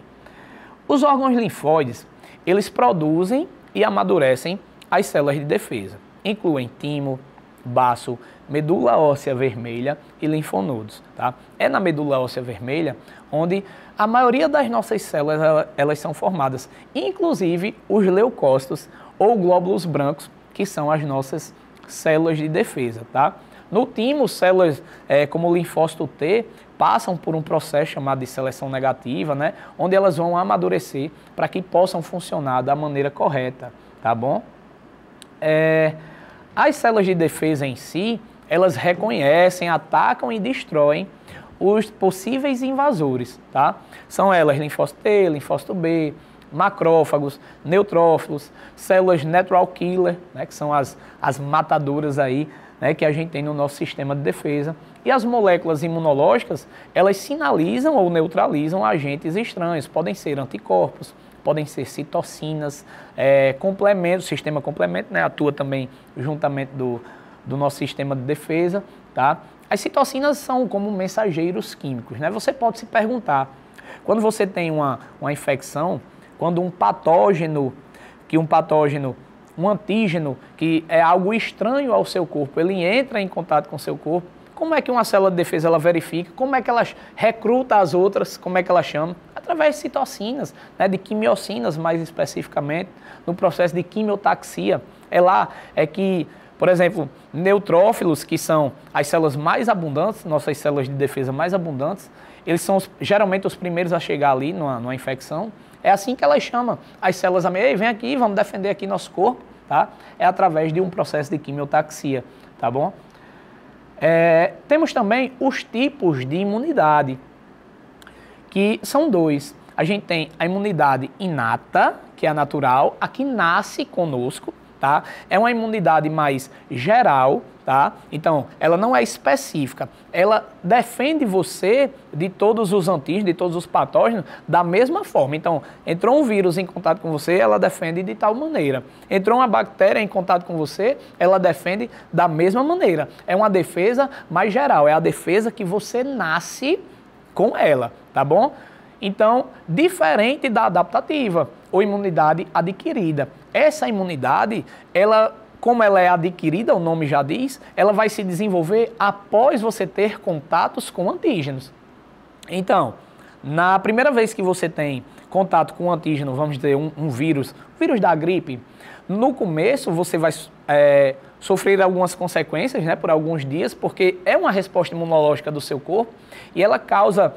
Os órgãos linfóides, eles produzem e amadurecem as células de defesa. Incluem timo, baço, medula óssea vermelha e linfonodos, tá? É na medula óssea vermelha onde a maioria das nossas células elas são formadas, inclusive os leucócitos ou glóbulos brancos, que são as nossas células de defesa, tá? No timo, células como o linfócito T passam por um processo chamado de seleção negativa, né? Onde elas vão amadurecer para que possam funcionar da maneira correta, tá bom? As células de defesa em si, elas reconhecem, atacam e destroem os possíveis invasores, tá? São elas linfócito T, linfócito B, macrófagos, neutrófilos, células natural killer, né? Que são as matadoras aí, né, que a gente tem no nosso sistema de defesa. E as moléculas imunológicas, elas sinalizam ou neutralizam agentes estranhos. Podem ser anticorpos, podem ser citocinas, complementos, o sistema complemento, né, atua também juntamente do nosso sistema de defesa, tá? As citocinas são como mensageiros químicos, né? Você pode se perguntar, quando você tem uma infecção, quando um patógeno, um antígeno, que é algo estranho ao seu corpo, ele entra em contato com o seu corpo, como é que uma célula de defesa ela verifica? Como é que ela recruta as outras? Como é que ela chama? Através de citocinas, né, de quimiocinas mais especificamente, no processo de quimiotaxia. É que, por exemplo, neutrófilos, que são as células mais abundantes, nossas células de defesa mais abundantes, eles são geralmente os primeiros a chegar ali numa infecção. É assim que elas chamam as células amigas. Ei, vem aqui, vamos defender aqui nosso corpo, tá? É através de um processo de quimiotaxia, tá bom? Temos também os tipos de imunidade, que são dois. A gente tem a imunidade inata, que é a natural, a que nasce conosco, tá? É uma imunidade mais geral, tá? Então, ela não é específica. Ela defende você de todos os antígenos, de todos os patógenos, da mesma forma. Então, entrou um vírus em contato com você, ela defende de tal maneira. Entrou uma bactéria em contato com você, ela defende da mesma maneira. É uma defesa mais geral, é a defesa que você nasce com ela, tá bom? Então, diferente da adaptativa ou imunidade adquirida. Essa imunidade, como ela é adquirida, o nome já diz, ela vai se desenvolver após você ter contatos com antígenos. Então, na primeira vez que você tem contato com um antígeno, vamos dizer, um vírus da gripe, no começo você vai sofrer algumas consequências, né, por alguns dias, porque é uma resposta imunológica do seu corpo e ela causa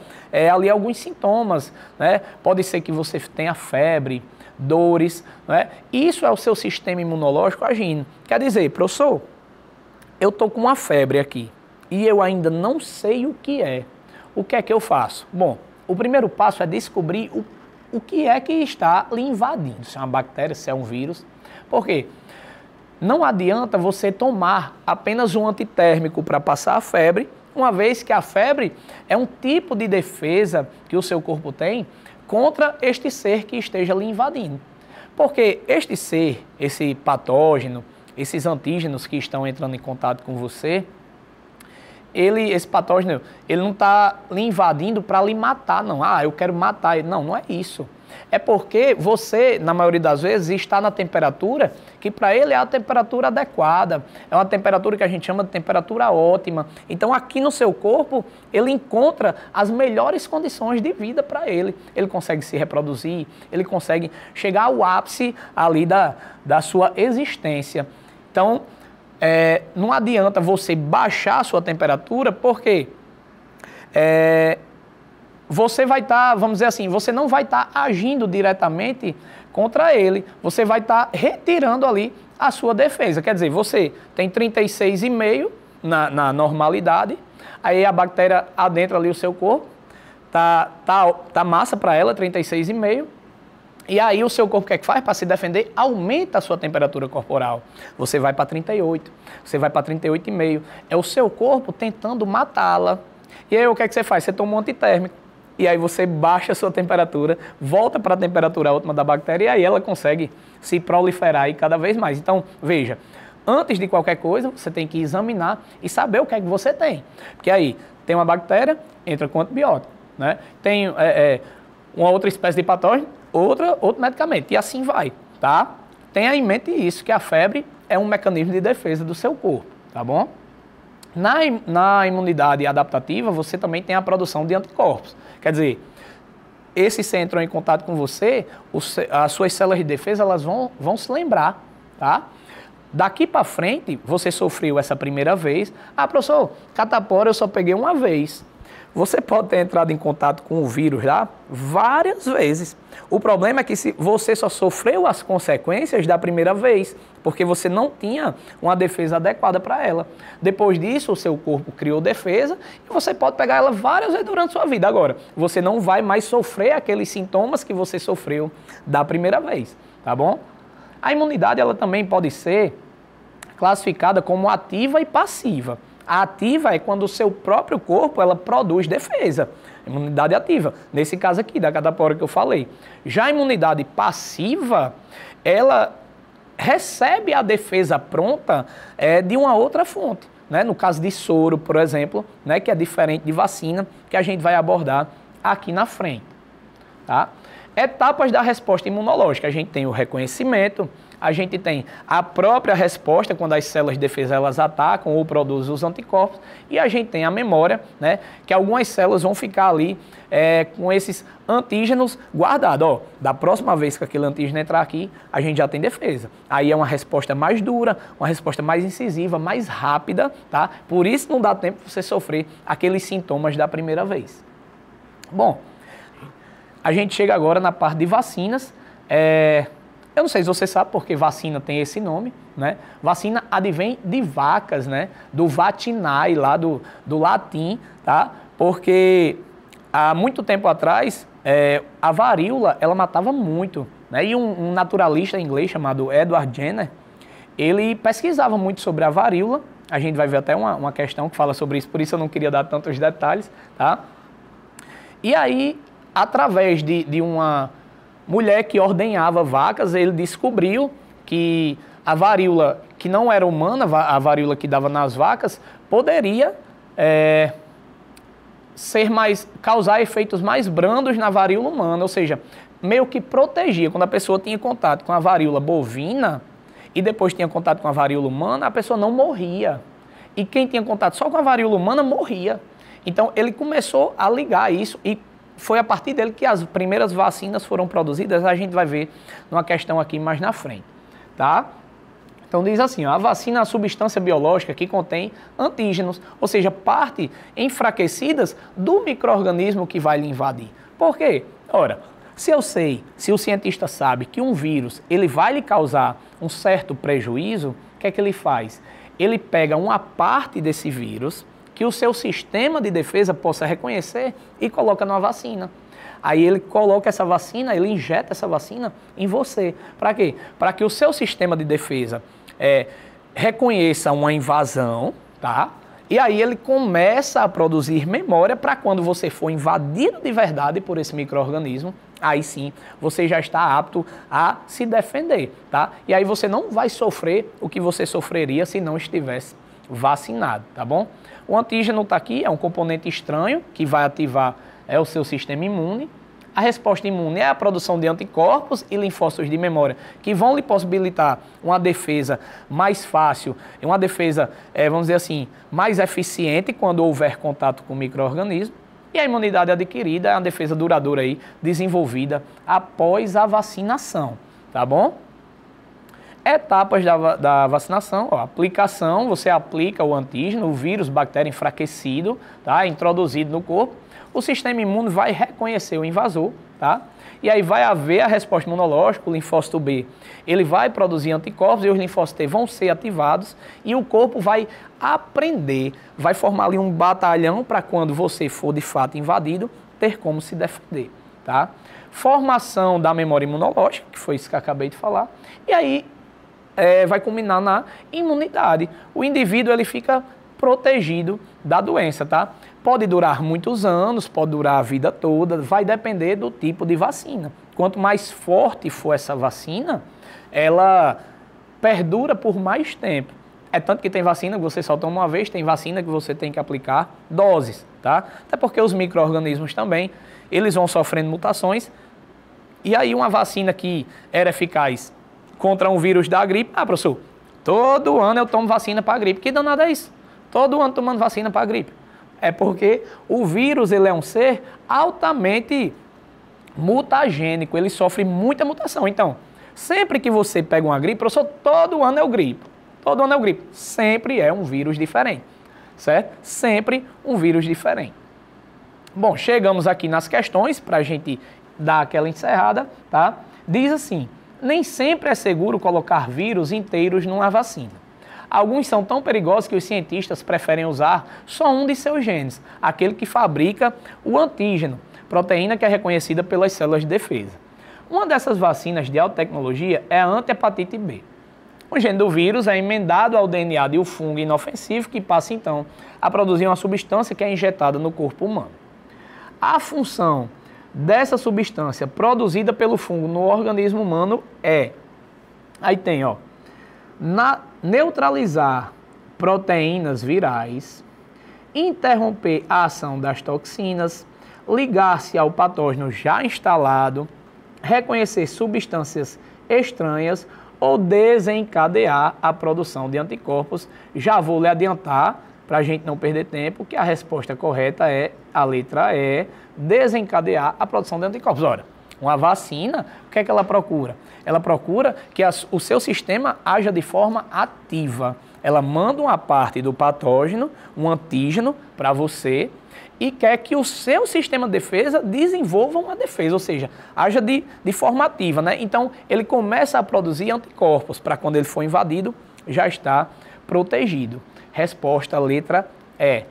ali alguns sintomas, né? Pode ser que você tenha febre, dores, né? Isso é o seu sistema imunológico agindo. Quer dizer, professor, eu estou com uma febre aqui e eu ainda não sei o que é. O que é que eu faço? Bom, o primeiro passo é descobrir o que é que está lhe invadindo. Se é uma bactéria, se é um vírus. Por quê? Não adianta você tomar apenas um antitérmico para passar a febre, uma vez que a febre é um tipo de defesa que o seu corpo tem contra este ser que esteja lhe invadindo. Porque este ser, esse patógeno, esses antígenos que estão entrando em contato com você, esse patógeno, ele não está lhe invadindo para lhe matar, não. Ah, eu quero matar ele. Não, não é isso. É porque você, na maioria das vezes, está na temperatura que para ele é a temperatura adequada. É uma temperatura que a gente chama de temperatura ótima. Então, aqui no seu corpo, ele encontra as melhores condições de vida para ele. Ele consegue se reproduzir, ele consegue chegar ao ápice ali da sua existência. Então, não adianta você baixar a sua temperatura, porque você vai estar, vamos dizer assim, você não vai estar agindo diretamente contra ele, você vai estar retirando ali a sua defesa. Quer dizer, você tem 36,5 na normalidade, aí a bactéria adentra ali o seu corpo, tá massa para ela, 36,5, e aí o seu corpo o que é que faz? Para se defender, aumenta a sua temperatura corporal. Você vai para 38, você vai para 38,5. É o seu corpo tentando matá-la. E aí o que é que você faz? Você toma um antitérmico. E aí você baixa a sua temperatura, volta para a temperatura ótima da bactéria e aí ela consegue se proliferar aí cada vez mais. Então, veja, antes de qualquer coisa, você tem que examinar e saber o que é que você tem. Porque aí tem uma bactéria, entra com antibiótico, né? Tem uma outra espécie de patógeno, outro medicamento, e assim vai, tá? Tenha em mente isso, que a febre é um mecanismo de defesa do seu corpo, tá bom? Na imunidade adaptativa, você também tem a produção de anticorpos. Quer dizer, esse se entrou em contato com você, as suas células de defesa elas vão se lembrar, tá? Daqui para frente, você sofreu essa primeira vez. Ah, professor, catapora eu só peguei uma vez. Você pode ter entrado em contato com o vírus lá várias vezes. O problema é que você só sofreu as consequências da primeira vez, porque você não tinha uma defesa adequada para ela. Depois disso, o seu corpo criou defesa e você pode pegar ela várias vezes durante a sua vida. Agora, você não vai mais sofrer aqueles sintomas que você sofreu da primeira vez, tá bom? A imunidade ela também pode ser classificada como ativa e passiva. A ativa é quando o seu próprio corpo ela produz defesa, imunidade ativa. Nesse caso aqui, da catapora que eu falei. Já a imunidade passiva, ela recebe a defesa pronta de uma outra fonte. Né? No caso de soro, por exemplo, né? Que é diferente de vacina, que a gente vai abordar aqui na frente. Tá? Etapas da resposta imunológica. A gente tem o reconhecimento, a gente tem a própria resposta, quando as células de defesa elas atacam ou produzem os anticorpos, e a gente tem a memória, né, que algumas células vão ficar ali com esses antígenos guardados. Ó, da próxima vez que aquele antígeno entrar aqui, a gente já tem defesa. Aí é uma resposta mais dura, uma resposta mais incisiva, mais rápida, tá? Por isso não dá tempo de você sofrer aqueles sintomas da primeira vez. Bom, a gente chega agora na parte de vacinas. Eu não sei se você sabe porque vacina tem esse nome, né? Vacina advém de vacas, né? Do vatinae, lá do latim, tá? Porque há muito tempo atrás, a varíola, ela matava muito, né? E um naturalista inglês chamado Edward Jenner, ele pesquisava muito sobre a varíola. A gente vai ver até uma questão que fala sobre isso, por isso eu não queria dar tantos detalhes, tá? E aí, através de uma mulher que ordenhava vacas, ele descobriu que a varíola, que não era humana, a varíola que dava nas vacas, poderia causar efeitos mais brandos na varíola humana, ou seja, meio que protegia. Quando a pessoa tinha contato com a varíola bovina e depois tinha contato com a varíola humana, a pessoa não morria. E quem tinha contato só com a varíola humana morria. Então ele começou a ligar isso e foi a partir dele que as primeiras vacinas foram produzidas, a gente vai ver numa questão aqui mais na frente, tá? Então diz assim, ó, a vacina é a substância biológica que contém antígenos, ou seja, partes enfraquecidas do micro-organismo que vai lhe invadir. Por quê? Ora, se o cientista sabe que um vírus ele vai lhe causar um certo prejuízo, o que é que ele faz? Ele pega uma parte desse vírus que o seu sistema de defesa possa reconhecer e coloca numa vacina. Aí ele coloca essa vacina, ele injeta essa vacina em você. Para quê? Para que o seu sistema de defesa reconheça uma invasão, tá? E aí ele começa a produzir memória para quando você for invadido de verdade por esse micro-organismo, aí sim você já está apto a se defender, tá? E aí você não vai sofrer o que você sofreria se não estivesse vacinado, tá bom? O antígeno está aqui, é um componente estranho que vai ativar o seu sistema imune. A resposta imune é a produção de anticorpos e linfócitos de memória, que vão lhe possibilitar uma defesa mais fácil, uma defesa, vamos dizer assim, mais eficiente quando houver contato com o micro-organismo. E a imunidade adquirida é uma defesa duradoura aí, desenvolvida após a vacinação, tá bom? Etapas da vacinação, ó, aplicação, você aplica o antígeno, o vírus, bactéria enfraquecido, tá? Introduzido no corpo. O sistema imune vai reconhecer o invasor, tá? E aí vai haver a resposta imunológica, o linfócito B, ele vai produzir anticorpos e os linfócitos T vão ser ativados e o corpo vai aprender, vai formar ali um batalhão para quando você for de fato invadido, ter como se defender, tá? Formação da memória imunológica, que foi isso que eu acabei de falar, e aí vai culminar na imunidade. O indivíduo ele fica protegido da doença, tá? Pode durar muitos anos, pode durar a vida toda, vai depender do tipo de vacina. Quanto mais forte for essa vacina, ela perdura por mais tempo. É tanto que tem vacina que você só toma uma vez, tem vacina que você tem que aplicar doses, tá? Até porque os micro-organismos também, eles vão sofrendo mutações. E aí uma vacina que era eficaz contra um vírus da gripe, professor, todo ano eu tomo vacina para a gripe. Que danado é isso? Todo ano tomando vacina para a gripe. É porque o vírus ele é um ser altamente mutagênico, ele sofre muita mutação. Então, sempre que você pega uma gripe, professor, todo ano eu gripo. Todo ano eu gripo. Sempre é um vírus diferente, certo? Sempre um vírus diferente. Bom, chegamos aqui nas questões para a gente dar aquela encerrada, tá? Diz assim, nem sempre é seguro colocar vírus inteiros numa vacina. Alguns são tão perigosos que os cientistas preferem usar só um de seus genes, aquele que fabrica o antígeno, proteína que é reconhecida pelas células de defesa. Uma dessas vacinas de alta tecnologia é a anti-hepatite B. O gene do vírus é emendado ao DNA de um fungo inofensivo que passa então a produzir uma substância que é injetada no corpo humano. A função dessa substância produzida pelo fungo no organismo humano aí tem, ó, neutralizar proteínas virais, interromper a ação das toxinas, ligar-se ao patógeno já instalado, reconhecer substâncias estranhas ou desencadear a produção de anticorpos. Já vou lhe adiantar, para a gente não perder tempo, que a resposta correta é a letra E, desencadear a produção de anticorpos. Ora, uma vacina, o que é que ela procura? Ela procura que o seu sistema haja de forma ativa. Ela manda uma parte do patógeno, um antígeno, para você e quer que o seu sistema de defesa desenvolva uma defesa, ou seja, haja de forma ativa, né? Então, ele começa a produzir anticorpos para quando ele for invadido, já está protegido. Resposta, letra E.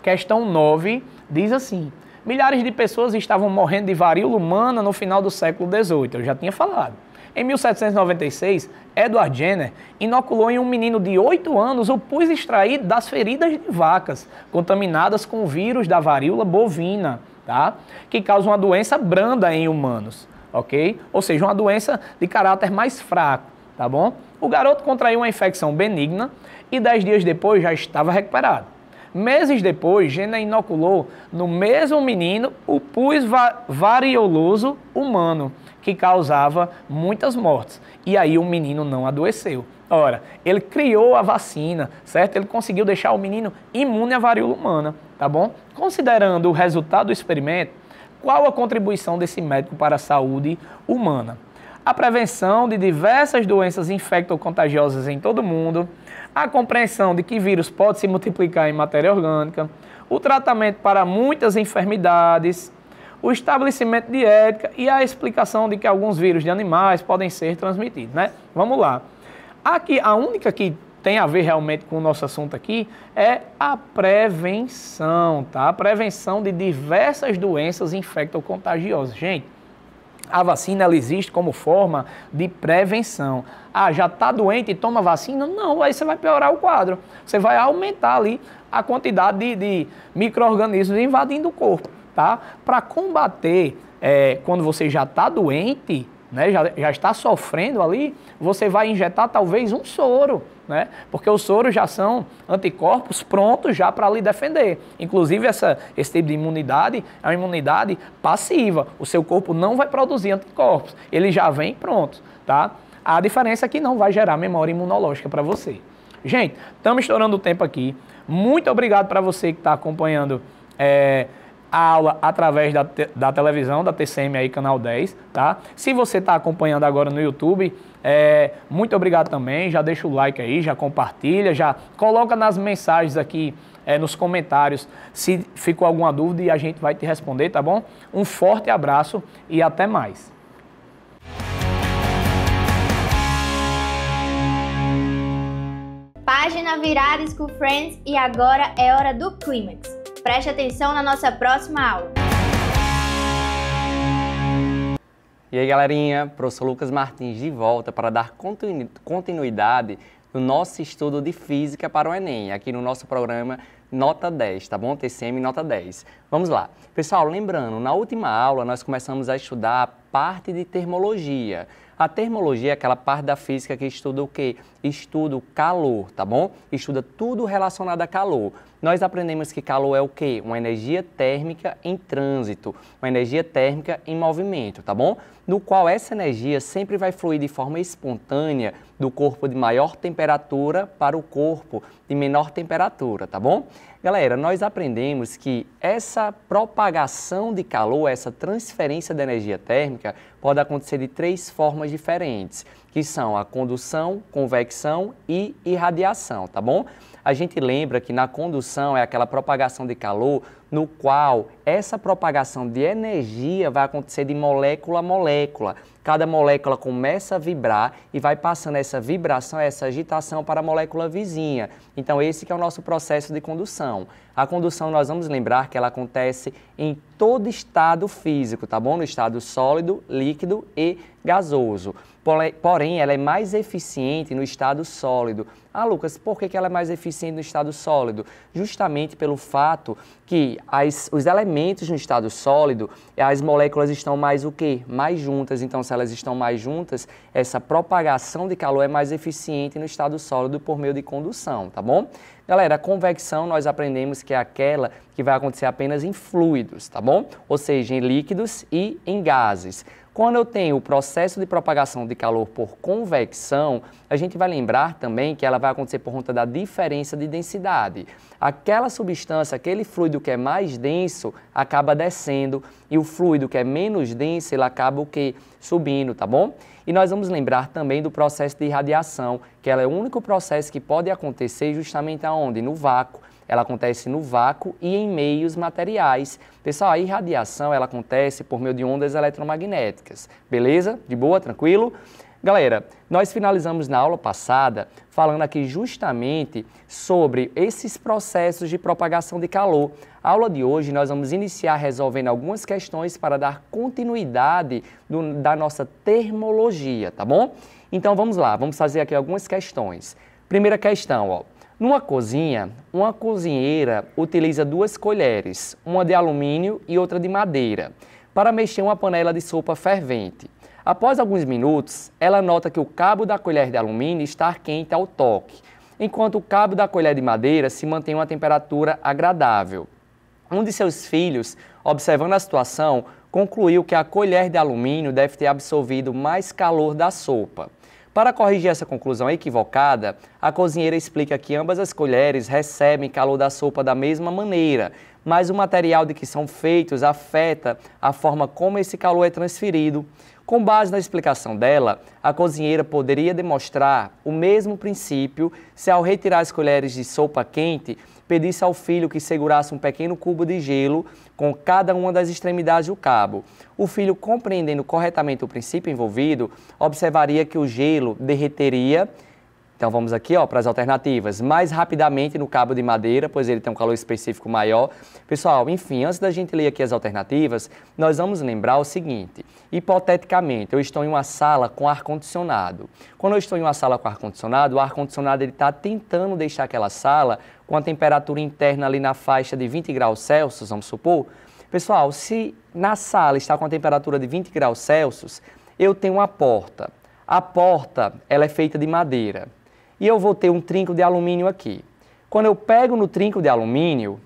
Questão 9 diz assim, milhares de pessoas estavam morrendo de varíola humana no final do século XVIII, eu já tinha falado. Em 1796, Edward Jenner inoculou em um menino de 8 anos o pus extraído das feridas de vacas, contaminadas com o vírus da varíola bovina, tá? Que causa uma doença branda em humanos, ok? Ou seja, uma doença de caráter mais fraco, tá bom? O garoto contraiu uma infecção benigna e 10 dias depois já estava recuperado. Meses depois, Jenner inoculou no mesmo menino o pus varioloso humano, que causava muitas mortes. E aí o menino não adoeceu. Ora, ele criou a vacina, certo? Ele conseguiu deixar o menino imune à varíola humana, tá bom? Considerando o resultado do experimento, Qual a contribuição desse médico para a saúde humana? A prevenção de diversas doenças infecto-contagiosas em todo o mundo, a compreensão de que vírus pode se multiplicar em matéria orgânica, o tratamento para muitas enfermidades, o estabelecimento de ética e a explicação de que alguns vírus de animais podem ser transmitidos, né? Vamos lá. Aqui, a única que tem a ver realmente com o nosso assunto aqui é a prevenção, tá? A prevenção de diversas doenças infecto-contagiosas. Gente, a vacina ela existe como forma de prevenção. Ah, já está doente e toma vacina? Não, aí você vai piorar o quadro. Você vai aumentar ali a quantidade de micro-organismos invadindo o corpo, tá? Para combater, quando você já está doente, né, já está sofrendo ali, você vai injetar talvez um soro, né? Porque os soros já são anticorpos prontos já para lhe defender. Inclusive esse tipo de imunidade é uma imunidade passiva. O seu corpo não vai produzir anticorpos, ele já vem pronto, tá? A diferença é que não vai gerar memória imunológica para você. Gente, estamos estourando o tempo aqui. Muito obrigado para você que está acompanhando a aula através da televisão, da TCM aí, canal 10, tá? Se você está acompanhando agora no YouTube, muito obrigado também, já deixa o like aí, já compartilha, já coloca nas mensagens aqui, nos comentários, se ficou alguma dúvida e a gente vai te responder, tá bom? Um forte abraço e até mais. Página virada School Friends e agora é hora do Clímax. Preste atenção na nossa próxima aula. E aí, galerinha, professor Lucas Martins de volta para dar continuidade no nosso estudo de Física para o Enem, aqui no nosso programa Nota 10, tá bom? TCM Nota 10. Vamos lá. Pessoal, lembrando, na última aula nós começamos a estudar a parte de termologia. A termologia é aquela parte da física que estuda o quê? Estuda o calor, tá bom? Estuda tudo relacionado a calor. Nós aprendemos que calor é o quê? Uma energia térmica em trânsito, uma energia térmica em movimento, tá bom? No qual essa energia sempre vai fluir de forma espontânea do corpo de maior temperatura para o corpo de menor temperatura, tá bom? Galera, nós aprendemos que essa propagação de calor, essa transferência de energia térmica pode acontecer de 3 formas diferentes, que são a condução, convecção e irradiação, tá bom? A gente lembra que na condução é aquela propagação de calor no qual essa propagação de energia vai acontecer de molécula a molécula. Cada molécula começa a vibrar e vai passando essa vibração, essa agitação para a molécula vizinha. Então esse que é o nosso processo de condução. A condução nós vamos lembrar que ela acontece em todo estado físico, tá bom? No estado sólido, líquido e gasoso. Porém, ela é mais eficiente no estado sólido. Ah, Lucas, por que ela é mais eficiente no estado sólido? Justamente pelo fato que os elementos no estado sólido, as moléculas estão mais o quê? Mais juntas. Então, se elas estão mais juntas, essa propagação de calor é mais eficiente no estado sólido por meio de condução, tá bom? Galera, a convecção nós aprendemos que é aquela que vai acontecer apenas em fluidos, tá bom? Ou seja, em líquidos e em gases. Quando eu tenho o processo de propagação de calor por convecção, a gente vai lembrar também que ela vai acontecer por conta da diferença de densidade. Aquela substância, aquele fluido que é mais denso, acaba descendo e o fluido que é menos denso, ele acaba o quê? Subindo, tá bom? E nós vamos lembrar também do processo de irradiação, que ela é o único processo que pode acontecer justamente aonde? No vácuo. Ela acontece no vácuo e em meios materiais. Pessoal, a irradiação ela acontece por meio de ondas eletromagnéticas. Beleza? De boa? Tranquilo? Galera, nós finalizamos na aula passada falando aqui justamente sobre esses processos de propagação de calor. A aula de hoje nós vamos iniciar resolvendo algumas questões para dar continuidade da nossa termologia, tá bom? Então vamos lá, vamos fazer aqui algumas questões. Primeira questão, ó. Numa cozinha, uma cozinheira utiliza 2 colheres, uma de alumínio e outra de madeira, para mexer uma panela de sopa fervente. Após alguns minutos, ela nota que o cabo da colher de alumínio está quente ao toque, enquanto o cabo da colher de madeira se mantém a uma temperatura agradável. Um de seus filhos, observando a situação, concluiu que a colher de alumínio deve ter absorvido mais calor da sopa. Para corrigir essa conclusão equivocada, a cozinheira explica que ambas as colheres recebem calor da sopa da mesma maneira, mas o material de que são feitos afeta a forma como esse calor é transferido. Com base na explicação dela, a cozinheira poderia demonstrar o mesmo princípio se, ao retirar as colheres de sopa quente, pedisse ao filho que segurasse um pequeno cubo de gelo com cada uma das extremidades do cabo. O filho, compreendendo corretamente o princípio envolvido, observaria que o gelo derreteria. Então vamos aqui para as alternativas. Mais rapidamente no cabo de madeira, pois ele tem um calor específico maior. Pessoal, enfim, antes da gente ler aqui as alternativas, nós vamos lembrar o seguinte. Hipoteticamente, eu estou em uma sala com ar-condicionado. Quando eu estou em uma sala com ar-condicionado, o ar-condicionado está tentando deixar aquela sala com a temperatura interna ali na faixa de 20 graus Celsius, vamos supor. Pessoal, se na sala está com a temperatura de 20 graus Celsius, eu tenho uma porta. A porta, ela é feita de madeira. E eu vou ter um trinco de alumínio aqui. Quando eu pego no trinco de alumínio,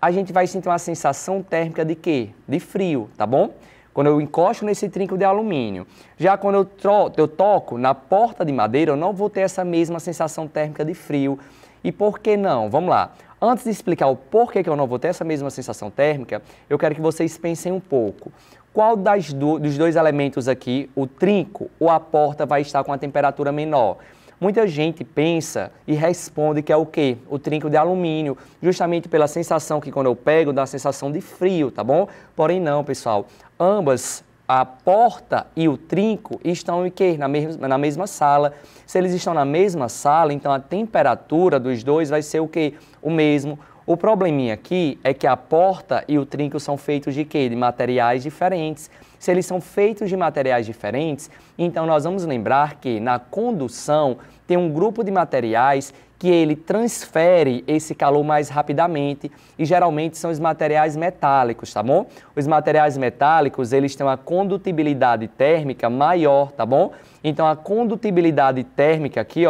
a gente vai sentir uma sensação térmica de quê? De frio, tá bom? Quando eu encosto nesse trinco de alumínio. Já quando eu toco na porta de madeira, eu não vou ter essa mesma sensação térmica de frio. E por que não? Vamos lá. Antes de explicar o porquê que eu não vou ter essa mesma sensação térmica, eu quero que vocês pensem um pouco. Qual dos dois elementos aqui, o trinco ou a porta, vai estar com a temperatura menor? Muita gente pensa e responde que é o quê? O trinco de alumínio, justamente pela sensação que quando eu pego dá uma sensação de frio, tá bom? Porém não, pessoal. Ambas, a porta e o trinco, estão em quê? Na mesma sala. Se eles estão na mesma sala, então a temperatura dos dois vai ser o quê? O mesmo. O probleminha aqui é que a porta e o trinco são feitos de quê? De materiais diferentes. Se eles são feitos de materiais diferentes, então nós vamos lembrar que na condução tem um grupo de materiais que ele transfere esse calor mais rapidamente e geralmente são os materiais metálicos, tá bom? Os materiais metálicos, eles têm uma condutibilidade térmica maior, tá bom? Então a condutibilidade térmica aqui,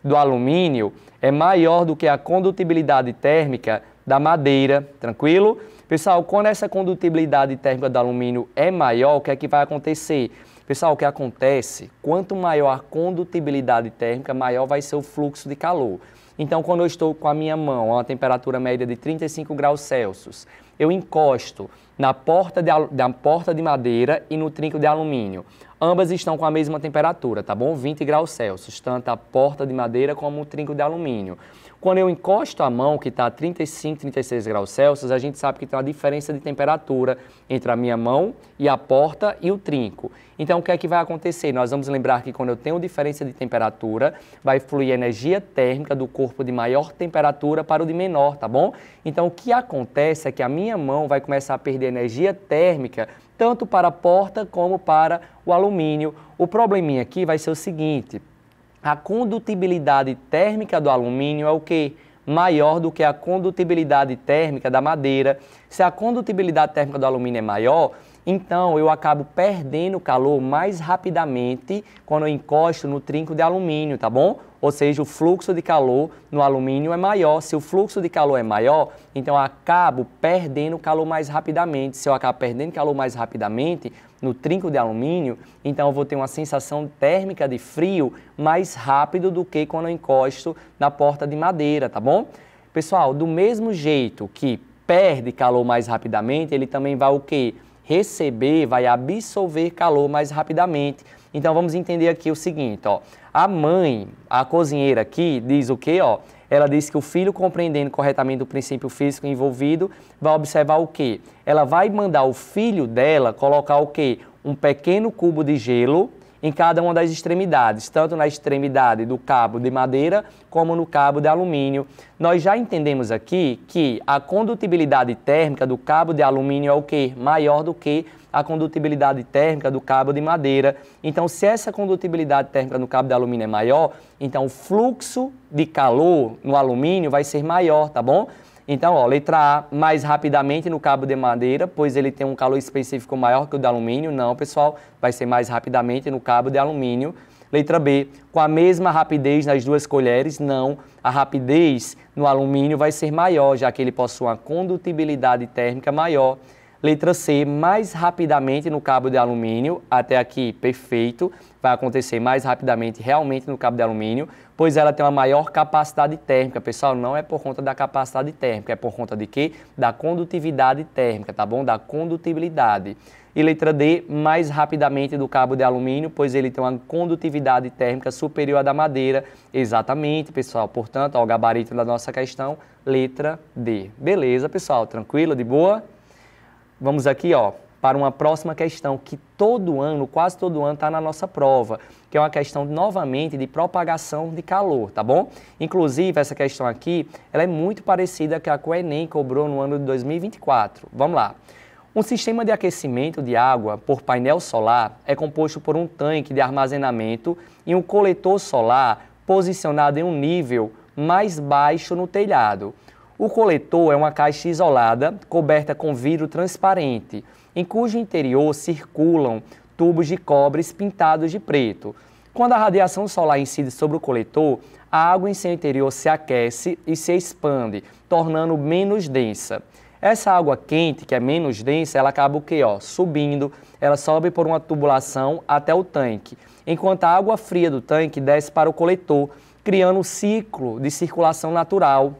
do alumínio é maior do que a condutibilidade térmica da madeira, tranquilo? Pessoal, quando essa condutibilidade térmica do alumínio é maior, o que é que vai acontecer? Pessoal, o que acontece? Quanto maior a condutibilidade térmica, maior vai ser o fluxo de calor. Então, quando eu estou com a minha mão a uma temperatura média de 35 graus Celsius, eu encosto na porta de madeira e no trinco de alumínio. Ambas estão com a mesma temperatura, tá bom? 20 graus Celsius, tanto a porta de madeira como o trinco de alumínio. Quando eu encosto a mão, que está a 35, 36 graus Celsius, a gente sabe que tem uma diferença de temperatura entre a minha mão e a porta e o trinco. Então, o que é que vai acontecer? Nós vamos lembrar que quando eu tenho diferença de temperatura, vai fluir energia térmica do corpo de maior temperatura para o de menor, tá bom? Então, o que acontece é que a minha mão vai começar a perder energia térmica tanto para a porta como para o alumínio. O probleminha aqui vai ser o seguinte: a condutibilidade térmica do alumínio é o quê? Maior do que a condutibilidade térmica da madeira. Se a condutibilidade térmica do alumínio é maior, então eu acabo perdendo calor mais rapidamente quando eu encosto no trinco de alumínio, tá bom? Ou seja, o fluxo de calor no alumínio é maior. Se o fluxo de calor é maior, então eu acabo perdendo calor mais rapidamente. Se eu acabo perdendo calor mais rapidamente no trinco de alumínio, então eu vou ter uma sensação térmica de frio mais rápido do que quando eu encosto na porta de madeira, tá bom? Pessoal, do mesmo jeito que perde calor mais rapidamente, ele também vai o quê? Receber, vai absorver calor mais rapidamente. Então vamos entender aqui o seguinte, a mãe, a cozinheira aqui, diz o quê, Ela diz que o filho, compreendendo corretamente o princípio físico envolvido, vai observar o quê? Ela vai mandar o filho dela colocar o quê? Um pequeno cubo de gelo em cada uma das extremidades, tanto na extremidade do cabo de madeira como no cabo de alumínio. Nós já entendemos aqui que a condutibilidade térmica do cabo de alumínio é o quê? Maior do que a condutibilidade térmica do cabo de madeira. Então, se essa condutibilidade térmica no cabo de alumínio é maior, então o fluxo de calor no alumínio vai ser maior, tá bom? Então, letra A, mais rapidamente no cabo de madeira, pois ele tem um calor específico maior que o de alumínio. Não, pessoal, vai ser mais rapidamente no cabo de alumínio. Letra B, com a mesma rapidez nas duas colheres. Não, a rapidez no alumínio vai ser maior, já que ele possui uma condutibilidade térmica maior. Letra C, mais rapidamente no cabo de alumínio. Até aqui, perfeito. Vai acontecer mais rapidamente realmente no cabo de alumínio, pois ela tem uma maior capacidade térmica. Pessoal, não é por conta da capacidade térmica, é por conta de quê? Da condutividade térmica, tá bom? Da condutibilidade. E letra D, mais rapidamente do cabo de alumínio, pois ele tem uma condutividade térmica superior à da madeira. Exatamente, pessoal. Portanto, ó, o gabarito da nossa questão, letra D. Beleza, pessoal? Tranquilo, de boa? Vamos aqui, ó, para uma próxima questão que todo ano, quase todo ano, está na nossa prova, que é uma questão, novamente, de propagação de calor, tá bom? Inclusive, essa questão aqui, ela é muito parecida com a que o Enem cobrou no ano de 2024. Vamos lá. Um sistema de aquecimento de água por painel solar é composto por um tanque de armazenamento e um coletor solar posicionado em um nível mais baixo no telhado. O coletor é uma caixa isolada, coberta com vidro transparente, em cujo interior circulam tubos de cobre pintados de preto. Quando a radiação solar incide sobre o coletor, a água em seu interior se aquece e se expande, tornando menos densa. Essa água quente, que é menos densa, ela acaba o quê? Subindo, ela sobe por uma tubulação até o tanque, enquanto a água fria do tanque desce para o coletor, criando um ciclo de circulação natural.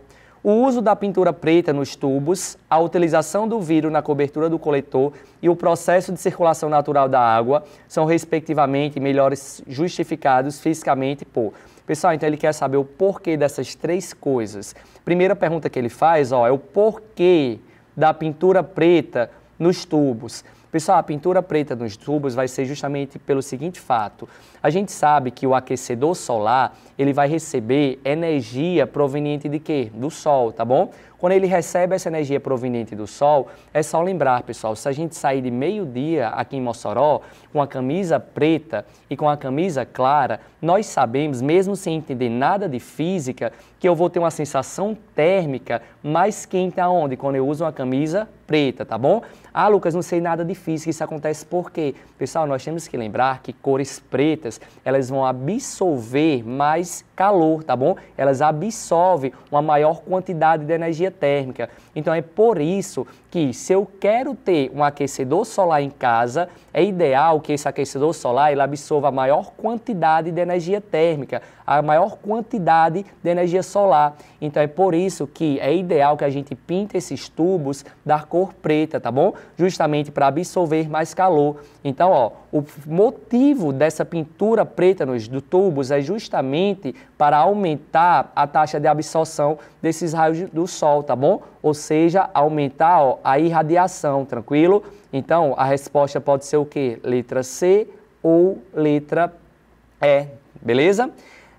O uso da pintura preta nos tubos, a utilização do vidro na cobertura do coletor e o processo de circulação natural da água são, respectivamente, melhores justificados fisicamente por... Pessoal, então ele quer saber o porquê dessas três coisas. Primeira pergunta que ele faz, é o porquê da pintura preta nos tubos. Pessoal, a pintura preta nos tubos vai ser justamente pelo seguinte fato. A gente sabe que o aquecedor solar, ele vai receber energia proveniente de quê? Do sol, tá bom? Quando ele recebe essa energia proveniente do sol, é só lembrar, pessoal, se a gente sair de meio-dia aqui em Mossoró, com a camisa preta e com a camisa clara, nós sabemos, mesmo sem entender nada de física, que eu vou ter uma sensação térmica mais quente aonde? Quando eu uso uma camisa preta, tá bom? Ah, Lucas, não sei nada de física, isso acontece por quê? Pessoal, nós temos que lembrar que cores pretas, elas vão absorver mais calor, tá bom? Elas absorvem uma maior quantidade de energia térmica. Então é por isso que se eu quero ter um aquecedor solar em casa, é ideal que esse aquecedor solar ele absorva a maior quantidade de energia térmica, a maior quantidade de energia solar. Então é por isso que é ideal que a gente pinte esses tubos da cor preta, tá bom? Justamente para absorver mais calor. Então, ó, o motivo dessa pintura preta nos tubos é justamente para aumentar a taxa de absorção desses raios do sol, tá bom? Ou seja, aumentar, ó, a irradiação, tranquilo? Então, a resposta pode ser o quê? Letra C ou letra E, beleza?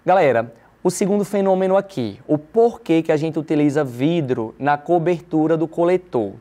Galera, o segundo fenômeno aqui, o porquê que a gente utiliza vidro na cobertura do coletor.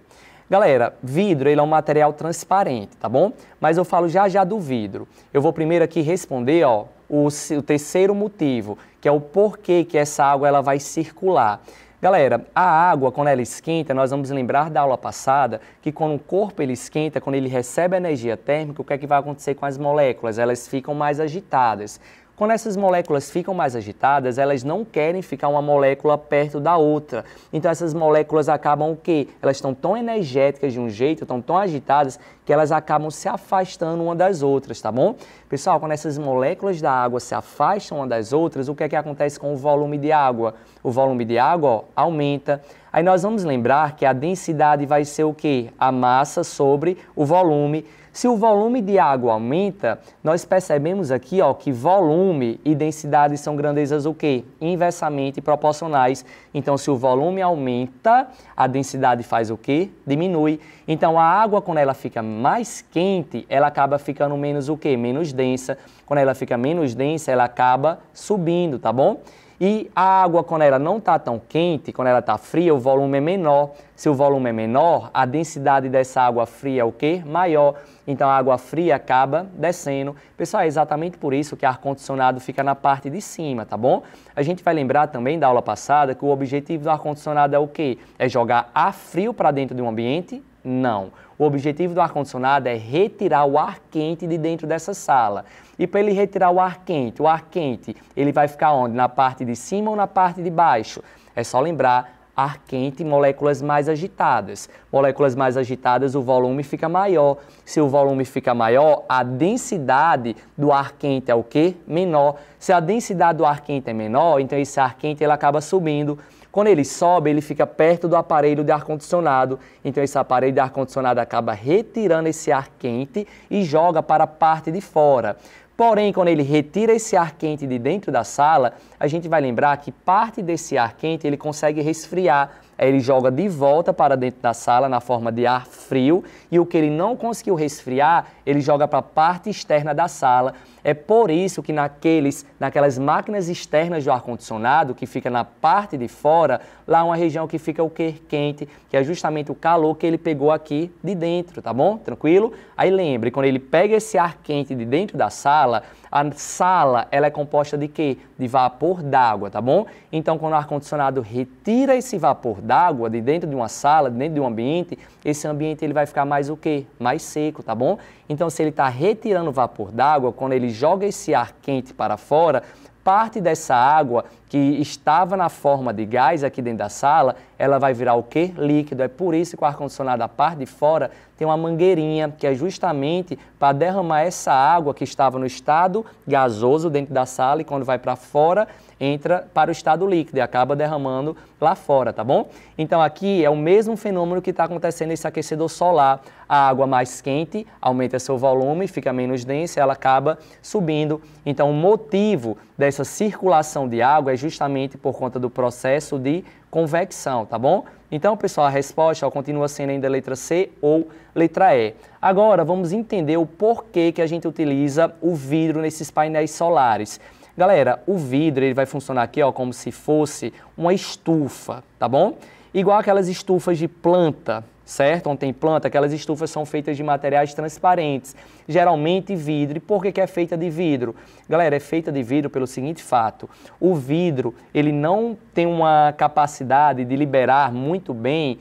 Galera, vidro ele é um material transparente, tá bom? Mas eu falo já do vidro. Eu vou primeiro aqui responder, ó, o terceiro motivo, que é o porquê que essa água ela vai circular. Galera, a água, quando ela esquenta, nós vamos lembrar da aula passada que quando o corpo ele esquenta, quando ele recebe energia térmica, o que é que vai acontecer com as moléculas? Elas ficam mais agitadas. Quando essas moléculas ficam mais agitadas, elas não querem ficar uma molécula perto da outra. Então essas moléculas acabam o quê? Elas estão tão energéticas de um jeito, estão tão agitadas, que elas acabam se afastando uma das outras, tá bom? Pessoal, quando essas moléculas da água se afastam uma das outras, o que é que acontece com o volume de água? O volume de água, ó, aumenta. Aí nós vamos lembrar que a densidade vai ser o quê? A massa sobre o volume. Se o volume de água aumenta, nós percebemos aqui, ó, que volume e densidade são grandezas o quê? Inversamente proporcionais. Então, se o volume aumenta, a densidade faz o quê? Diminui. Então, a água, quando ela fica mais quente, ela acaba ficando menos o quê? Menos densa. Quando ela fica menos densa, ela acaba subindo, tá bom? E a água, quando ela não está tão quente, quando ela está fria, o volume é menor. Se o volume é menor, a densidade dessa água fria é o quê? Maior. Então, a água fria acaba descendo. Pessoal, é exatamente por isso que o ar-condicionado fica na parte de cima, tá bom? A gente vai lembrar também da aula passada que o objetivo do ar-condicionado é o quê? É jogar ar frio para dentro de um ambiente? Não. O objetivo do ar-condicionado é retirar o ar quente de dentro dessa sala. E para ele retirar o ar quente ele vai ficar onde? Na parte de cima ou na parte de baixo? É só lembrar, Ar quente, moléculas mais agitadas. Moléculas mais agitadas, o volume fica maior. Se o volume fica maior, a densidade do ar quente é o quê? Menor. Se a densidade do ar quente é menor, então esse ar quente ele acaba subindo. Quando ele sobe, ele fica perto do aparelho de ar-condicionado. Então esse aparelho de ar-condicionado acaba retirando esse ar quente e joga para a parte de fora. Porém, quando ele retira esse ar quente de dentro da sala, a gente vai lembrar que parte desse ar quente ele consegue resfriar. Aí ele joga de volta para dentro da sala na forma de ar frio e o que ele não conseguiu resfriar, ele joga para a parte externa da sala. É por isso que naquelas máquinas externas do ar-condicionado, que fica na parte de fora, lá uma região que fica o quê? Quente, que é justamente o calor que ele pegou aqui de dentro, tá bom? Tranquilo? Aí lembre, quando ele pega esse ar quente de dentro da sala, a sala ela é composta de quê? De vapor d'água, tá bom? Então, quando o ar-condicionado retira esse vapor d'água de dentro de uma sala, de dentro de um ambiente, esse ambiente ele vai ficar mais o quê? Mais seco, tá bom? Então, se ele está retirando o vapor d'água, quando ele joga esse ar quente para fora, parte dessa água que estava na forma de gás aqui dentro da sala, ela vai virar o quê? Líquido. É por isso que o ar-condicionado, a parte de fora, tem uma mangueirinha, que é justamente para derramar essa água que estava no estado gasoso dentro da sala e quando vai para fora, entra para o estado líquido e acaba derramando lá fora, tá bom? Então aqui é o mesmo fenômeno que está acontecendo nesse aquecedor solar. A água mais quente aumenta seu volume, fica menos densa, ela acaba subindo. Então o motivo dessa circulação de água é justamente por conta do processo de convecção, tá bom? Então, pessoal, a resposta continua sendo ainda letra C ou letra E. Agora, vamos entender o porquê que a gente utiliza o vidro nesses painéis solares. Galera, o vidro ele vai funcionar aqui ó, como se fosse uma estufa, tá bom? Igual aquelas estufas de planta, certo? Onde tem planta, aquelas estufas são feitas de materiais transparentes, geralmente vidro. E por que é feita de vidro? Galera, é feita de vidro pelo seguinte fato, o vidro ele não tem uma capacidade de liberar muito bem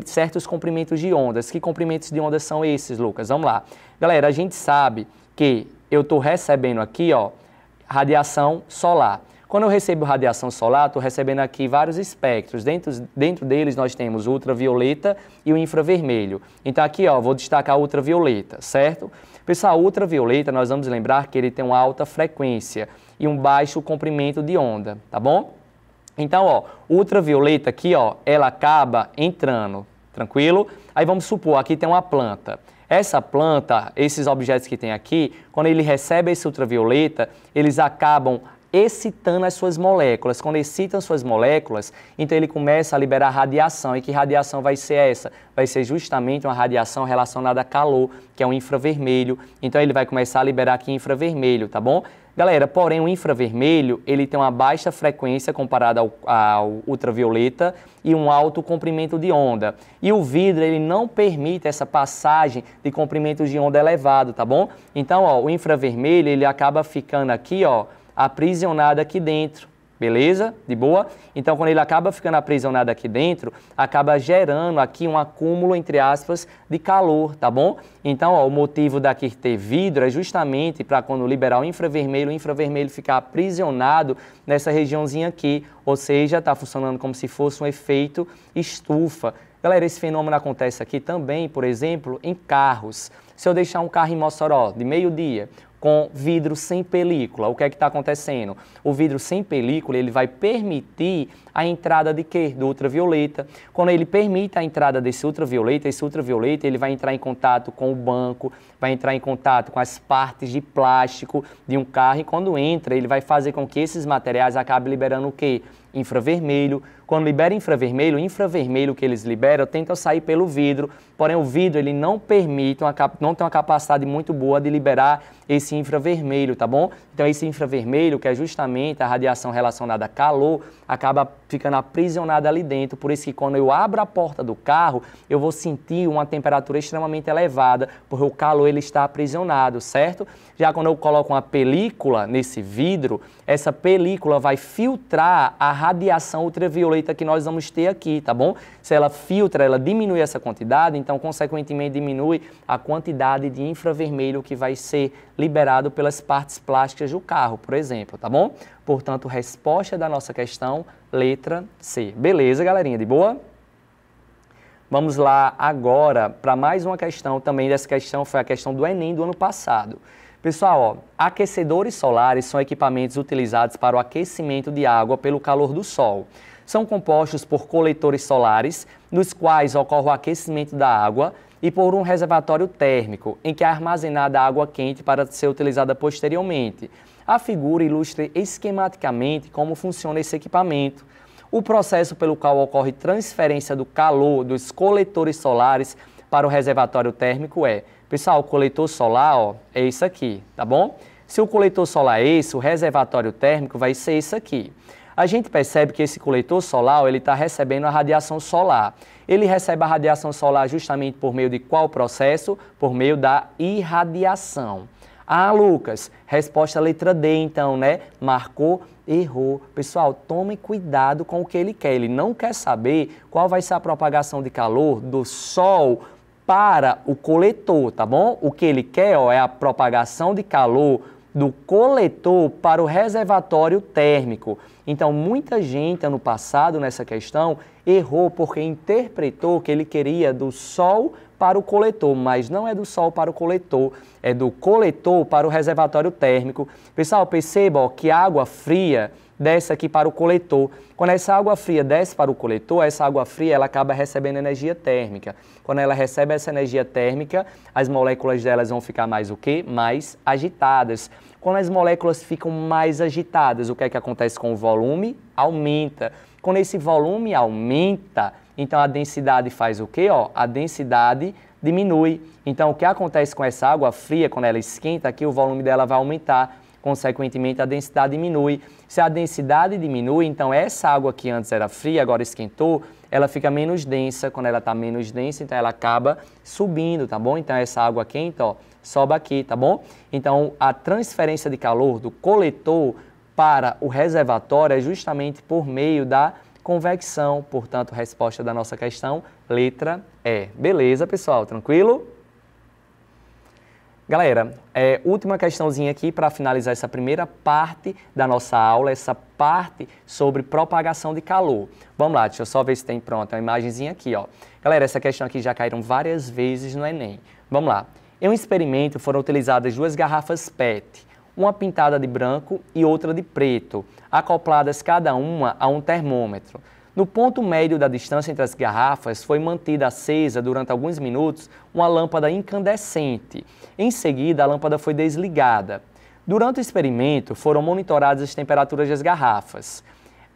certos comprimentos de ondas. Que comprimentos de ondas são esses, Lucas? Vamos lá. Galera, a gente sabe que eu estou recebendo aqui, ó, radiação solar. Quando eu recebo radiação solar, estou recebendo aqui vários espectros. Dentro deles nós temos o ultravioleta e o infravermelho. Então aqui ó, vou destacar o ultravioleta, certo? Pessoal, o ultravioleta nós vamos lembrar que ele tem uma alta frequência e um baixo comprimento de onda, tá bom? Então ó, o ultravioleta aqui ó, ela acaba entrando, tranquilo? Aí vamos supor, aqui tem uma planta. Essa planta, esses objetos que tem aqui, quando ele recebe esse ultravioleta, eles acabam excitando as suas moléculas. Quando excitam suas moléculas, então ele começa a liberar radiação. E que radiação vai ser essa? Vai ser justamente uma radiação relacionada a calor, que é o infravermelho. Então ele vai começar a liberar aqui infravermelho, tá bom? Galera, porém o infravermelho, ele tem uma baixa frequência comparada ao ultravioleta e um alto comprimento de onda. E o vidro, ele não permite essa passagem de comprimentos de onda elevado, tá bom? Então, ó, o infravermelho, ele acaba ficando aqui, ó, aprisionado aqui dentro, beleza? De boa? Então, quando ele acaba ficando aprisionado aqui dentro, acaba gerando aqui um acúmulo, entre aspas, de calor, tá bom? Então, ó, o motivo daqui ter vidro é justamente para quando liberar o infravermelho ficar aprisionado nessa regiãozinha aqui, ou seja, está funcionando como se fosse um efeito estufa. Galera, esse fenômeno acontece aqui também, por exemplo, em carros. Se eu deixar um carro em Mossoró de meio-dia, com vidro sem película, o que é que está acontecendo? O vidro sem película, ele vai permitir a entrada de quê? Do ultravioleta. Quando ele permite a entrada desse ultravioleta, esse ultravioleta ele vai entrar em contato com o banco, vai entrar em contato com as partes de plástico de um carro e quando entra, ele vai fazer com que esses materiais acabem liberando o quê? Infravermelho. Quando libera infravermelho, o infravermelho que eles liberam tenta sair pelo vidro, porém o vidro ele não permite, não tem uma capacidade muito boa de liberar esse infravermelho, tá bom? Então esse infravermelho, que é justamente a radiação relacionada a calor, acaba ficando aprisionada ali dentro, por isso que quando eu abro a porta do carro, eu vou sentir uma temperatura extremamente elevada, porque o calor ele está aprisionado, certo? Já quando eu coloco uma película nesse vidro, essa película vai filtrar a radiação ultravioleta colheita que nós vamos ter aqui, tá bom? Se ela filtra, ela diminui essa quantidade, então, consequentemente, diminui a quantidade de infravermelho que vai ser liberado pelas partes plásticas do carro, por exemplo, tá bom? Portanto, resposta da nossa questão, letra C. Beleza, galerinha? De boa? Vamos lá agora para mais uma questão, também dessa questão foi a questão do Enem do ano passado. Pessoal, ó, aquecedores solares são equipamentos utilizados para o aquecimento de água pelo calor do sol. São compostos por coletores solares, nos quais ocorre o aquecimento da água, e por um reservatório térmico, em que é armazenada água quente para ser utilizada posteriormente. A figura ilustra esquematicamente como funciona esse equipamento. O processo pelo qual ocorre transferência do calor dos coletores solares para o reservatório térmico é... Pessoal, o coletor solar, ó, é isso aqui, tá bom? Se o coletor solar é esse, o reservatório térmico vai ser isso aqui. A gente percebe que esse coletor solar, ele está recebendo a radiação solar. Ele recebe a radiação solar justamente por meio de qual processo? Por meio da irradiação. Ah, Lucas, resposta letra D, então, né? Marcou, errou. Pessoal, tome cuidado com o que ele quer. Ele não quer saber qual vai ser a propagação de calor do Sol para o coletor, tá bom? O que ele quer, ó, é a propagação de calor do coletor para o reservatório térmico. Então, muita gente, ano passado, nessa questão, errou porque interpretou que ele queria do Sol para o coletor, mas não é do Sol para o coletor, é do coletor para o reservatório térmico. Pessoal, perceba, ó, que a água fria desce aqui para o coletor. Quando essa água fria desce para o coletor, essa água fria ela acaba recebendo energia térmica. Quando ela recebe essa energia térmica, as moléculas delas vão ficar mais o quê? Mais agitadas. Quando as moléculas ficam mais agitadas, o que é que acontece com o volume? Aumenta. Quando esse volume aumenta, então a densidade faz o quê? Ó, a densidade diminui. Então, o que acontece com essa água fria, quando ela esquenta aqui, o volume dela vai aumentar. Consequentemente, a densidade diminui. Se a densidade diminui, então essa água que antes era fria, agora esquentou, ela fica menos densa. Quando ela está menos densa, então ela acaba subindo, tá bom? Então essa água quente, ó, sobe aqui, tá bom? Então a transferência de calor do coletor para o reservatório é justamente por meio da convecção. Portanto, resposta da nossa questão, letra E. Beleza, pessoal? Tranquilo? Galera, última questãozinha aqui para finalizar essa primeira parte da nossa aula, essa parte sobre propagação de calor. Vamos lá, deixa eu só ver se tem pronto uma imagenzinha aqui, ó. Galera, essa questão aqui já caíram várias vezes no Enem. Vamos lá. Em um experimento foram utilizadas 2 garrafas PET, uma pintada de branco e outra de preto, acopladas cada uma a um termômetro. No ponto médio da distância entre as garrafas, foi mantida acesa durante alguns minutos uma lâmpada incandescente. Em seguida, a lâmpada foi desligada. Durante o experimento, foram monitoradas as temperaturas das garrafas.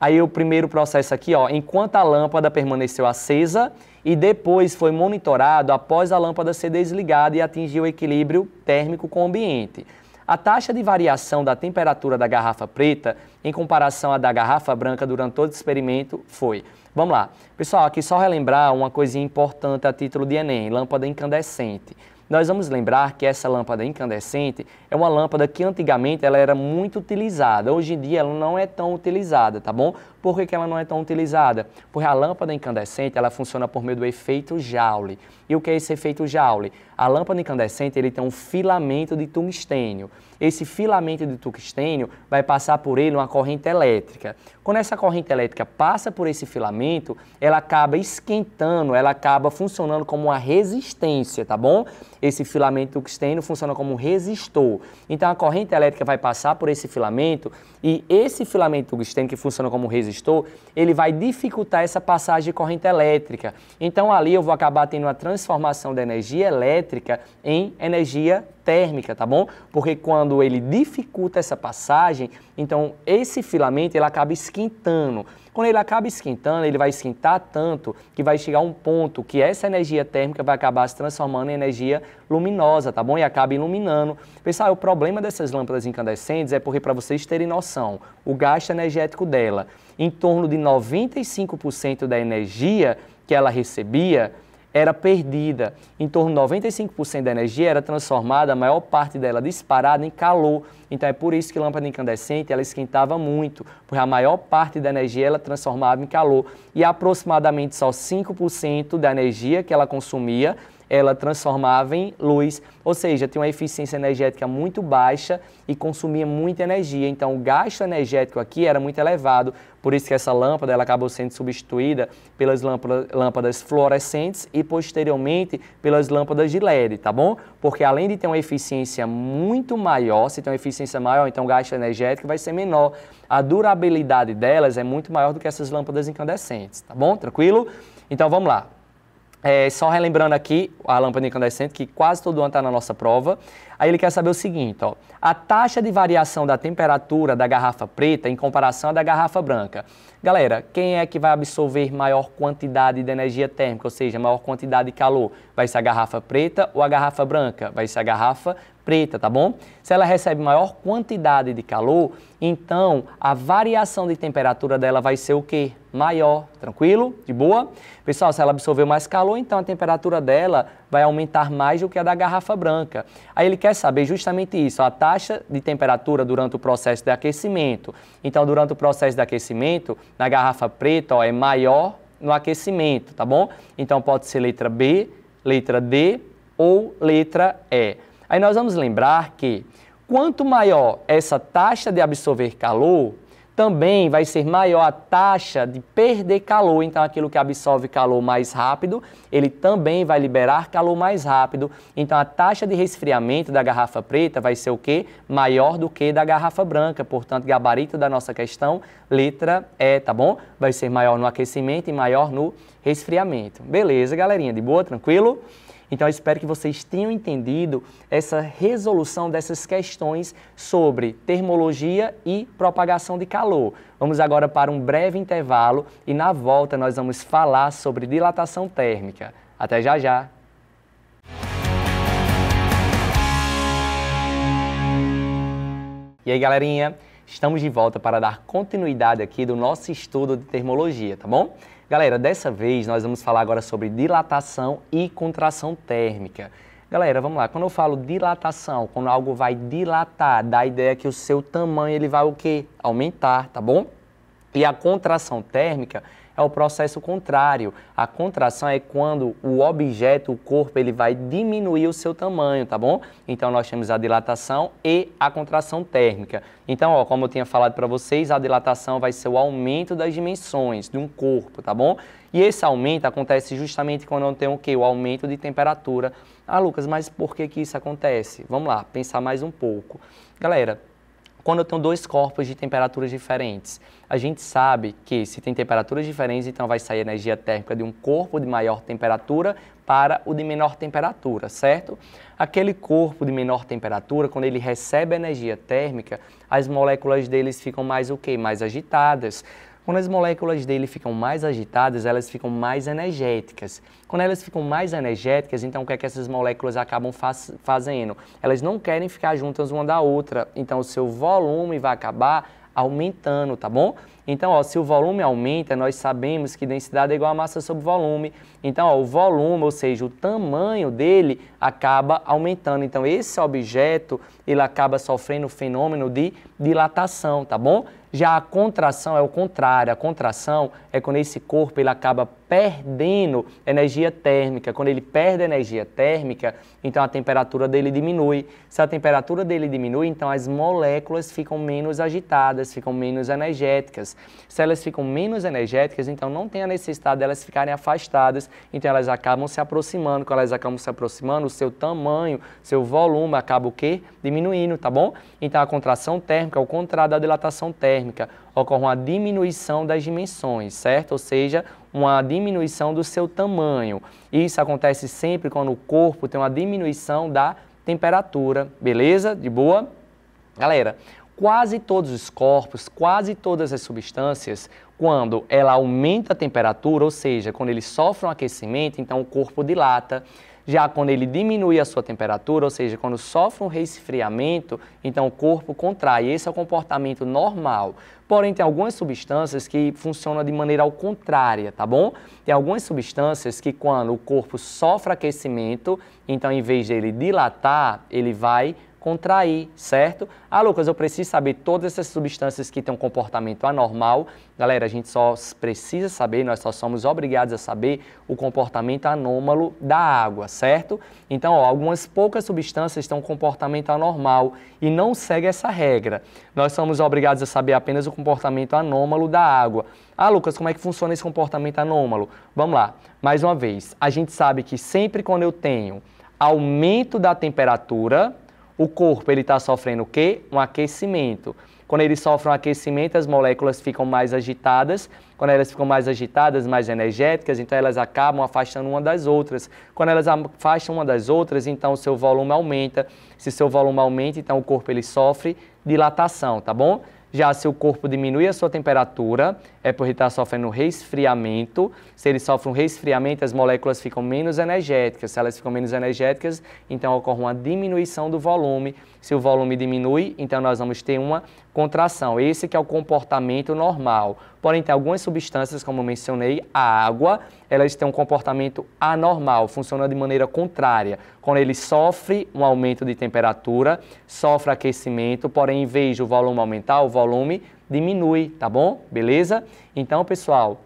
Aí o primeiro processo aqui, ó, enquanto a lâmpada permaneceu acesa e depois foi monitorado após a lâmpada ser desligada e atingir o equilíbrio térmico com o ambiente. A taxa de variação da temperatura da garrafa preta em comparação à da garrafa branca durante todo o experimento foi... Vamos lá. Pessoal, aqui só relembrar uma coisinha importante a título de Enem, lâmpada incandescente. Nós vamos lembrar que essa lâmpada incandescente é uma lâmpada que antigamente ela era muito utilizada. Hoje em dia ela não é tão utilizada, tá bom? Por que ela não é tão utilizada? Porque a lâmpada incandescente ela funciona por meio do efeito Joule. E o que é esse efeito Joule? A lâmpada incandescente ele tem um filamento de tungstênio. Esse filamento de tungstênio vai passar por ele uma corrente elétrica. Quando essa corrente elétrica passa por esse filamento, ela acaba esquentando, ela acaba funcionando como uma resistência, tá bom? Esse filamento tungstênio funciona como um resistor. Então a corrente elétrica vai passar por esse filamento e esse filamento tungstênio que funciona como resistor, ele vai dificultar essa passagem de corrente elétrica. Então ali eu vou acabar tendo uma transformação da energia elétrica em energia térmica, tá bom? Porque quando ele dificulta essa passagem, então esse filamento ele acaba esquentando. Quando ele acaba esquentando, ele vai esquentar tanto que vai chegar a um ponto que essa energia térmica vai acabar se transformando em energia luminosa, tá bom? E acaba iluminando. Pessoal, o problema dessas lâmpadas incandescentes é porque, para vocês terem noção, o gasto energético dela, em torno de 95% da energia que ela recebia, era perdida. Em torno de 95% da energia era transformada, a maior parte dela disparada, em calor. Então é por isso que a lâmpada incandescente ela esquentava muito, porque a maior parte da energia ela transformava em calor. E aproximadamente só 5% da energia que ela consumia ela transformava em luz, ou seja, tinha uma eficiência energética muito baixa e consumia muita energia. Então, o gasto energético aqui era muito elevado, por isso que essa lâmpada ela acabou sendo substituída pelas lâmpadas fluorescentes e, posteriormente, pelas lâmpadas de LED, tá bom? Porque, além de ter uma eficiência muito maior, se tem uma eficiência maior, então o gasto energético vai ser menor. A durabilidade delas é muito maior do que essas lâmpadas incandescentes, tá bom? Tranquilo? Então, vamos lá. Só relembrando aqui a lâmpada incandescente, que quase todo ano está na nossa prova. Aí ele quer saber o seguinte, ó, a taxa de variação da temperatura da garrafa preta em comparação à da garrafa branca. Galera, quem é que vai absorver maior quantidade de energia térmica, ou seja, maior quantidade de calor? Vai ser a garrafa preta ou a garrafa branca? Vai ser a garrafa preta, tá bom? Se ela recebe maior quantidade de calor, então a variação de temperatura dela vai ser o quê? Maior, tranquilo? De boa? Pessoal, se ela absorveu mais calor, então a temperatura dela vai aumentar mais do que a da garrafa branca. Aí ele quer saber justamente isso, a taxa de temperatura durante o processo de aquecimento. Então, durante o processo de aquecimento, na garrafa preta, ó, é maior no aquecimento, tá bom? Então, pode ser letra B, letra D ou letra E. Aí nós vamos lembrar que quanto maior essa taxa de absorver calor, também vai ser maior a taxa de perder calor. Então, aquilo que absorve calor mais rápido, ele também vai liberar calor mais rápido. Então, a taxa de resfriamento da garrafa preta vai ser o quê? Maior do que da garrafa branca. Portanto, gabarito da nossa questão, letra E, tá bom? Vai ser maior no aquecimento e maior no resfriamento. Beleza, galerinha? De boa? Tranquilo? Então, eu espero que vocês tenham entendido essa resolução dessas questões sobre termologia e propagação de calor. Vamos agora para um breve intervalo e, na volta, nós vamos falar sobre dilatação térmica. Até já, já! E aí, galerinha? Estamos de volta para dar continuidade aqui do nosso estudo de termologia, tá bom? Galera, dessa vez nós vamos falar agora sobre dilatação e contração térmica. Galera, vamos lá, quando eu falo dilatação, quando algo vai dilatar, dá a ideia que o seu tamanho ele vai o quê? Aumentar, tá bom? E a contração térmica é o processo contrário. A contração é quando o objeto, o corpo, ele vai diminuir o seu tamanho, tá bom? Então, nós temos a dilatação e a contração térmica. Então, ó, como eu tinha falado para vocês, a dilatação vai ser o aumento das dimensões de um corpo, tá bom? E esse aumento acontece justamente quando eu tenho o quê? O aumento de temperatura. Ah, Lucas, mas por que que isso acontece? Vamos lá, pensar mais um pouco. Galera, quando eu tenho dois corpos de temperaturas diferentes, a gente sabe que se tem temperaturas diferentes, então vai sair energia térmica de um corpo de maior temperatura para o de menor temperatura, certo? Aquele corpo de menor temperatura, quando ele recebe energia térmica, as moléculas deles ficam mais o quê? Mais agitadas. Quando as moléculas dele ficam mais agitadas, elas ficam mais energéticas. Quando elas ficam mais energéticas, então o que é que essas moléculas acabam fazendo? Elas não querem ficar juntas uma da outra, então o seu volume vai acabar aumentando, tá bom? Então, ó, se o volume aumenta, nós sabemos que densidade é igual a massa sobre volume. Então, ó, o volume, ou seja, o tamanho dele acaba aumentando. Então, esse objeto, ele acaba sofrendo o fenômeno de dilatação, tá bom? Já a contração é o contrário. A contração é quando esse corpo ele acaba perdendo energia térmica. Quando ele perde energia térmica, então a temperatura dele diminui. Se a temperatura dele diminui, então as moléculas ficam menos agitadas, ficam menos energéticas. Se elas ficam menos energéticas, então não tem a necessidade delas ficarem afastadas, então elas acabam se aproximando. Quando elas acabam se aproximando, o seu tamanho, seu volume acaba o quê? Diminuindo, tá bom? Então a contração térmica, ao contrário da dilatação térmica, ocorre uma diminuição das dimensões, certo? Ou seja, uma diminuição do seu tamanho. Isso acontece sempre quando o corpo tem uma diminuição da temperatura, beleza? De boa? Galera, quase todos os corpos, quase todas as substâncias, quando ela aumenta a temperatura, ou seja, quando ele sofre um aquecimento, então o corpo dilata. Já quando ele diminui a sua temperatura, ou seja, quando sofre um resfriamento, então o corpo contrai. Esse é o comportamento normal. Porém, tem algumas substâncias que funcionam de maneira ao contrária, tá bom? Tem algumas substâncias que quando o corpo sofre aquecimento, então em vez de ele dilatar, ele vai contrair, certo? Ah, Lucas, eu preciso saber todas essas substâncias que têm um comportamento anormal. Galera, a gente só precisa saber, nós só somos obrigados a saber o comportamento anômalo da água, certo? Então, ó, algumas poucas substâncias têm um comportamento anormal e não segue essa regra. Nós somos obrigados a saber apenas o comportamento anômalo da água. Ah, Lucas, como é que funciona esse comportamento anômalo? Vamos lá, mais uma vez. A gente sabe que sempre quando eu tenho aumento da temperatura, o corpo está sofrendo o quê? Um aquecimento. Quando ele sofre um aquecimento, as moléculas ficam mais agitadas. Quando elas ficam mais agitadas, mais energéticas, então elas acabam afastando uma das outras. Quando elas afastam uma das outras, então o seu volume aumenta. Se seu volume aumenta, então o corpo ele sofre dilatação, tá bom? Já se o corpo diminui a sua temperatura, é porque ele está sofrendo um resfriamento. Se ele sofre um resfriamento, as moléculas ficam menos energéticas. Se elas ficam menos energéticas, então ocorre uma diminuição do volume. Se o volume diminui, então nós vamos ter uma contração. Esse que é o comportamento normal. Porém, tem algumas substâncias, como eu mencionei, a água, elas têm um comportamento anormal, funciona de maneira contrária. Quando ele sofre um aumento de temperatura, sofre aquecimento, porém, em vez de o volume aumentar, o volume diminui, tá bom? Beleza? Então, pessoal,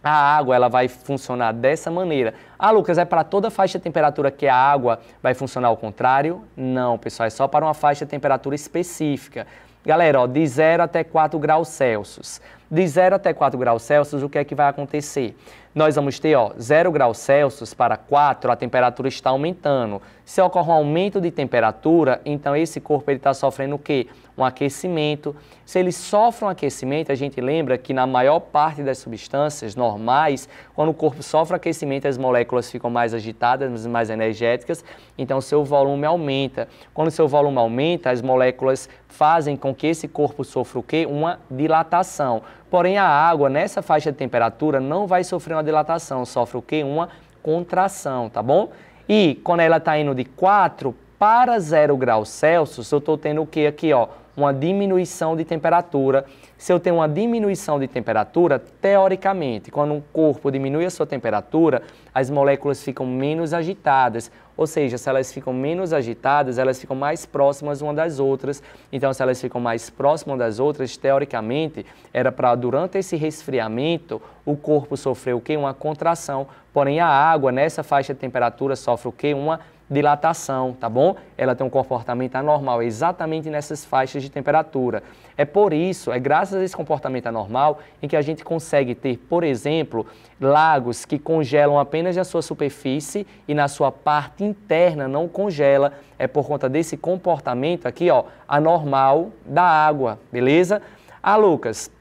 a água ela vai funcionar dessa maneira. Ah, Lucas, é para toda faixa de temperatura que a água vai funcionar ao contrário? Não, pessoal, é só para uma faixa de temperatura específica. Galera, ó, de 0 até 4 graus Celsius. De 0 até 4 graus Celsius, o que é que vai acontecer? Nós vamos ter, ó, 0 graus Celsius para 4, a temperatura está aumentando. Se ocorre um aumento de temperatura, então esse corpo está sofrendo o quê? Um aquecimento. Se ele sofre um aquecimento, a gente lembra que na maior parte das substâncias normais, quando o corpo sofre aquecimento, as moléculas ficam mais agitadas, mais energéticas, então o seu volume aumenta. Quando o seu volume aumenta, as moléculas fazem com que esse corpo sofra o quê? Uma dilatação. Porém, a água, nessa faixa de temperatura, não vai sofrer uma dilatação, sofre o quê? Uma contração, tá bom? E quando ela está indo de 4 para 0 graus Celsius, eu estou tendo o quê aqui, ó? Uma diminuição de temperatura. Se eu tenho uma diminuição de temperatura, teoricamente, quando um corpo diminui a sua temperatura, as moléculas ficam menos agitadas. Ou seja, se elas ficam menos agitadas, elas ficam mais próximas uma das outras. Então, se elas ficam mais próximas das outras, teoricamente, era para, durante esse resfriamento, o corpo sofrer o quê? Uma contração. Porém, a água, nessa faixa de temperatura, sofre o quê? Uma dilatação, tá bom? Ela tem um comportamento anormal, exatamente nessas faixas de temperatura. É por isso, é graças a esse comportamento anormal em que a gente consegue ter, por exemplo, lagos que congelam apenas na sua superfície e na sua parte interna não congela. É por conta desse comportamento aqui, ó, anormal da água, beleza? Ah, Lucas,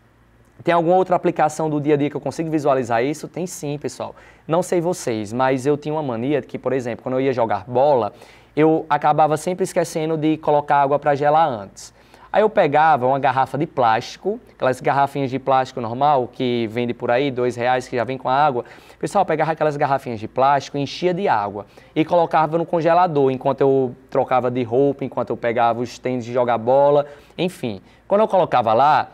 tem alguma outra aplicação do dia a dia que eu consigo visualizar isso? Tem sim, pessoal. Não sei vocês, mas eu tinha uma mania de que, por exemplo, quando eu ia jogar bola, eu acabava sempre esquecendo de colocar água para gelar antes. Aí eu pegava uma garrafa de plástico, aquelas garrafinhas de plástico normal que vende por aí, R$2, que já vem com água. Pessoal, eu pegava aquelas garrafinhas de plástico, enchia de água e colocava no congelador enquanto eu trocava de roupa, enquanto eu pegava os tênis de jogar bola, enfim. Quando eu colocava lá,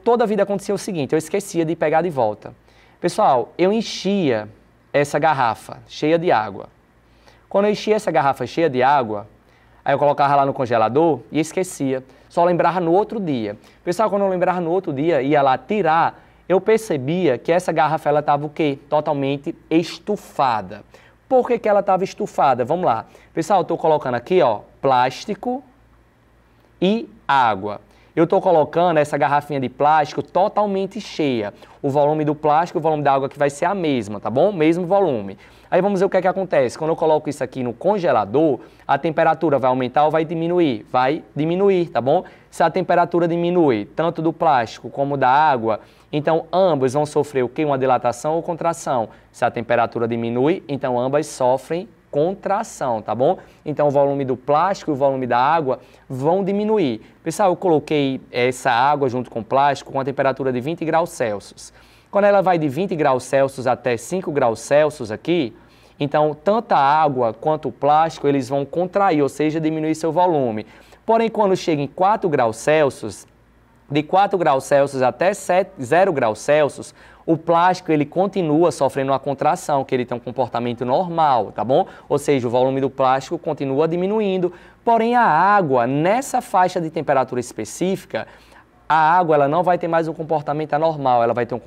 toda a vida acontecia o seguinte, eu esquecia de pegar de volta. Pessoal, eu enchia essa garrafa cheia de água. Quando eu enchia essa garrafa cheia de água, aí eu colocava lá no congelador e esquecia. Só lembrava no outro dia. Pessoal, quando eu lembrava no outro dia, ia lá tirar, eu percebia que essa garrafa ela estava o quê? Totalmente estufada. Por que ela estava estufada? Vamos lá. Pessoal, eu estou colocando aqui, ó, plástico e água. Eu estou colocando essa garrafinha de plástico totalmente cheia. O volume do plástico e o volume da água que vai ser a mesma, tá bom? Mesmo volume. Aí vamos ver o que é que acontece. Quando eu coloco isso aqui no congelador, a temperatura vai aumentar ou vai diminuir? Vai diminuir, tá bom? Se a temperatura diminui, tanto do plástico como da água, então ambos vão sofrer o quê? Uma dilatação ou contração. Se a temperatura diminui, então ambas sofrem contração, tá bom? Então o volume do plástico e o volume da água vão diminuir. Pessoal, eu coloquei essa água junto com o plástico com a temperatura de 20 graus Celsius. Quando ela vai de 20 graus Celsius até 5 graus Celsius aqui, então tanto a água quanto o plástico eles vão contrair, ou seja, diminuir seu volume. Porém, quando chega em 4 graus Celsius, de 4 graus Celsius até 0 graus Celsius, o plástico ele continua sofrendo uma contração, que ele tem um comportamento normal, tá bom? Ou seja, o volume do plástico continua diminuindo, porém a água, nessa faixa de temperatura específica, a água ela não vai ter mais um comportamento anormal, ela vai ter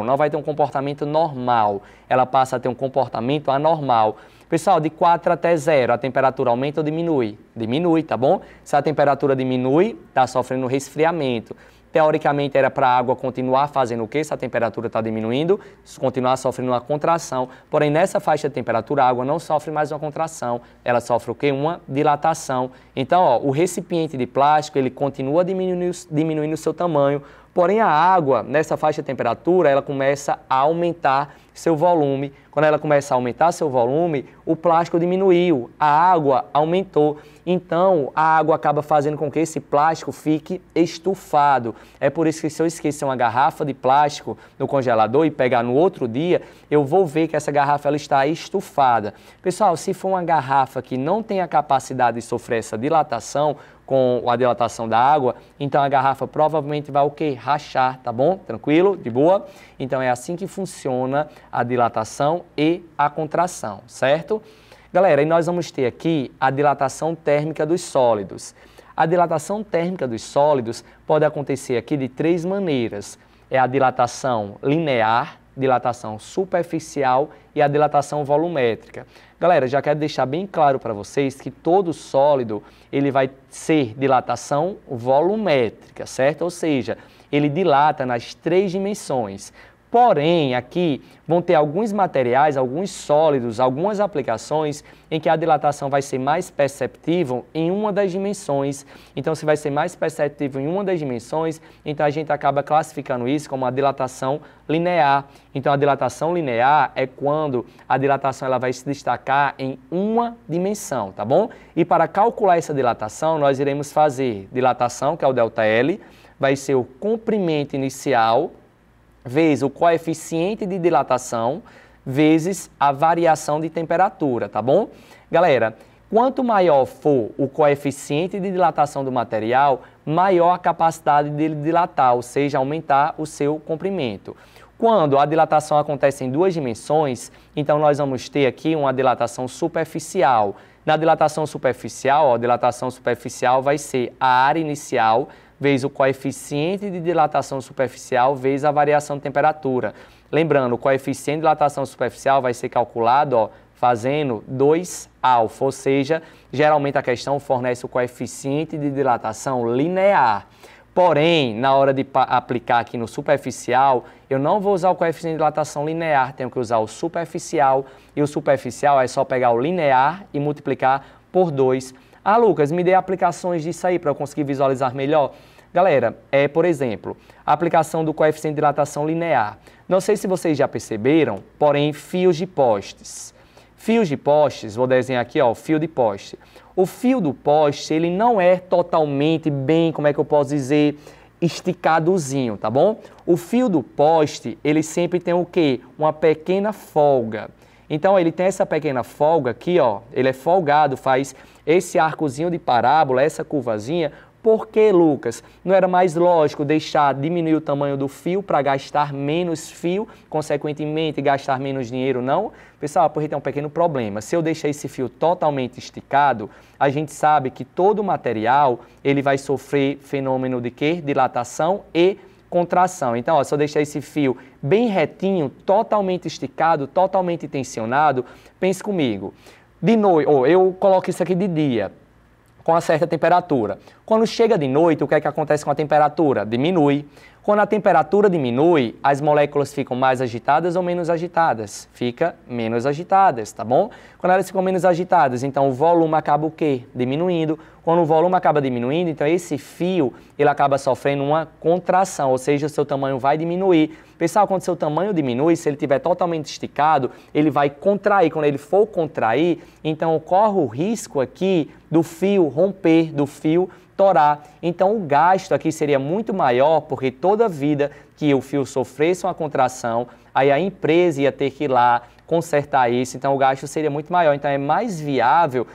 não vai ter um comportamento normal, ela passa a ter um comportamento anormal. Pessoal, de 4 até 0, a temperatura aumenta ou diminui? Diminui, tá bom? Se a temperatura diminui, está sofrendo resfriamento. Teoricamente era para a água continuar fazendo o quê? Se a temperatura está diminuindo, continuar sofrendo uma contração. Porém, nessa faixa de temperatura, a água não sofre mais uma contração, ela sofre o quê? Uma dilatação. Então, ó, o recipiente de plástico, ele continua diminuindo o seu tamanho, porém a água, nessa faixa de temperatura, ela começa a aumentar seu volume. Quando ela começa a aumentar seu volume, o plástico diminuiu, a água aumentou. Então, a água acaba fazendo com que esse plástico fique estufado. É por isso que se eu esquecer uma garrafa de plástico no congelador e pegar no outro dia, eu vou ver que essa garrafa ela está estufada. Pessoal, se for uma garrafa que não tem a capacidade de sofrer essa dilatação, com a dilatação da água, então a garrafa provavelmente vai o quê? Rachar, tá bom? Tranquilo? De boa? Então é assim que funciona a dilatação e a contração, certo? Galera, e nós vamos ter aqui a dilatação térmica dos sólidos. A dilatação térmica dos sólidos pode acontecer aqui de 3 maneiras. É a dilatação linear, dilatação superficial e a dilatação volumétrica. Galera, já quero deixar bem claro para vocês que todo sólido ele vai ser dilatação volumétrica, certo? Ou seja, ele dilata nas 3 dimensões. Porém, aqui vão ter alguns materiais, alguns sólidos, algumas aplicações em que a dilatação vai ser mais perceptível em uma das dimensões. Então, se vai ser mais perceptível em uma das dimensões, então a gente acaba classificando isso como a dilatação linear. Então, a dilatação linear é quando a dilatação ela vai se destacar em uma dimensão, tá bom? E para calcular essa dilatação, nós iremos fazer dilatação, que é o ΔL, vai ser o comprimento inicial, vezes o coeficiente de dilatação, vezes a variação de temperatura, tá bom? Galera, quanto maior for o coeficiente de dilatação do material, maior a capacidade dele dilatar, ou seja, aumentar o seu comprimento. Quando a dilatação acontece em 2 dimensões, então nós vamos ter aqui uma dilatação superficial. Na dilatação superficial, a dilatação superficial vai ser a área inicial vezes o coeficiente de dilatação superficial vezes a variação de temperatura. Lembrando, o coeficiente de dilatação superficial vai ser calculado fazendo 2α, ou seja, geralmente a questão fornece o coeficiente de dilatação linear. Porém, na hora de aplicar aqui no superficial, eu não vou usar o coeficiente de dilatação linear, tenho que usar o superficial, e o superficial é só pegar o linear e multiplicar por 2. Ah, Lucas, me dê aplicações disso aí para eu conseguir visualizar melhor. Galera, por exemplo, a aplicação do coeficiente de dilatação linear. Não sei se vocês já perceberam, porém, fios de postes. Fios de postes, vou desenhar aqui, ó, o fio de poste. O fio do poste, ele não é totalmente bem, como é que eu posso dizer, esticadozinho, tá bom? O fio do poste, ele sempre tem o quê? Uma pequena folga. Então, ele tem essa pequena folga aqui, ó, ele é folgado, faz esse arcozinho de parábola, essa curvazinha. Por que, Lucas? Não era mais lógico diminuir o tamanho do fio para gastar menos fio, consequentemente gastar menos dinheiro, não? Pessoal, porque tem um pequeno problema. Se eu deixar esse fio totalmente esticado, a gente sabe que todo o material ele vai sofrer fenômeno de quê? Dilatação e contração. Então, ó, se eu deixar esse fio bem retinho, totalmente esticado, totalmente tensionado, pense comigo. De noite, eu coloco isso aqui de dia, com uma certa temperatura. Quando chega de noite, o que é que acontece com a temperatura? Diminui. Quando a temperatura diminui, as moléculas ficam mais agitadas ou menos agitadas? Fica menos agitadas, tá bom? Quando elas ficam menos agitadas, então o volume acaba o quê? Diminuindo. Quando o volume acaba diminuindo, então esse fio, ele acaba sofrendo uma contração, ou seja, o seu tamanho vai diminuir. Pessoal, quando o seu tamanho diminui, se ele estiver totalmente esticado, ele vai contrair. Quando ele for contrair, então ocorre o risco aqui do fio romper, do fio torar. Então o gasto aqui seria muito maior, porque toda vida que o fio sofresse uma contração, aí a empresa ia ter que ir lá consertar isso, então o gasto seria muito maior. Então é mais viável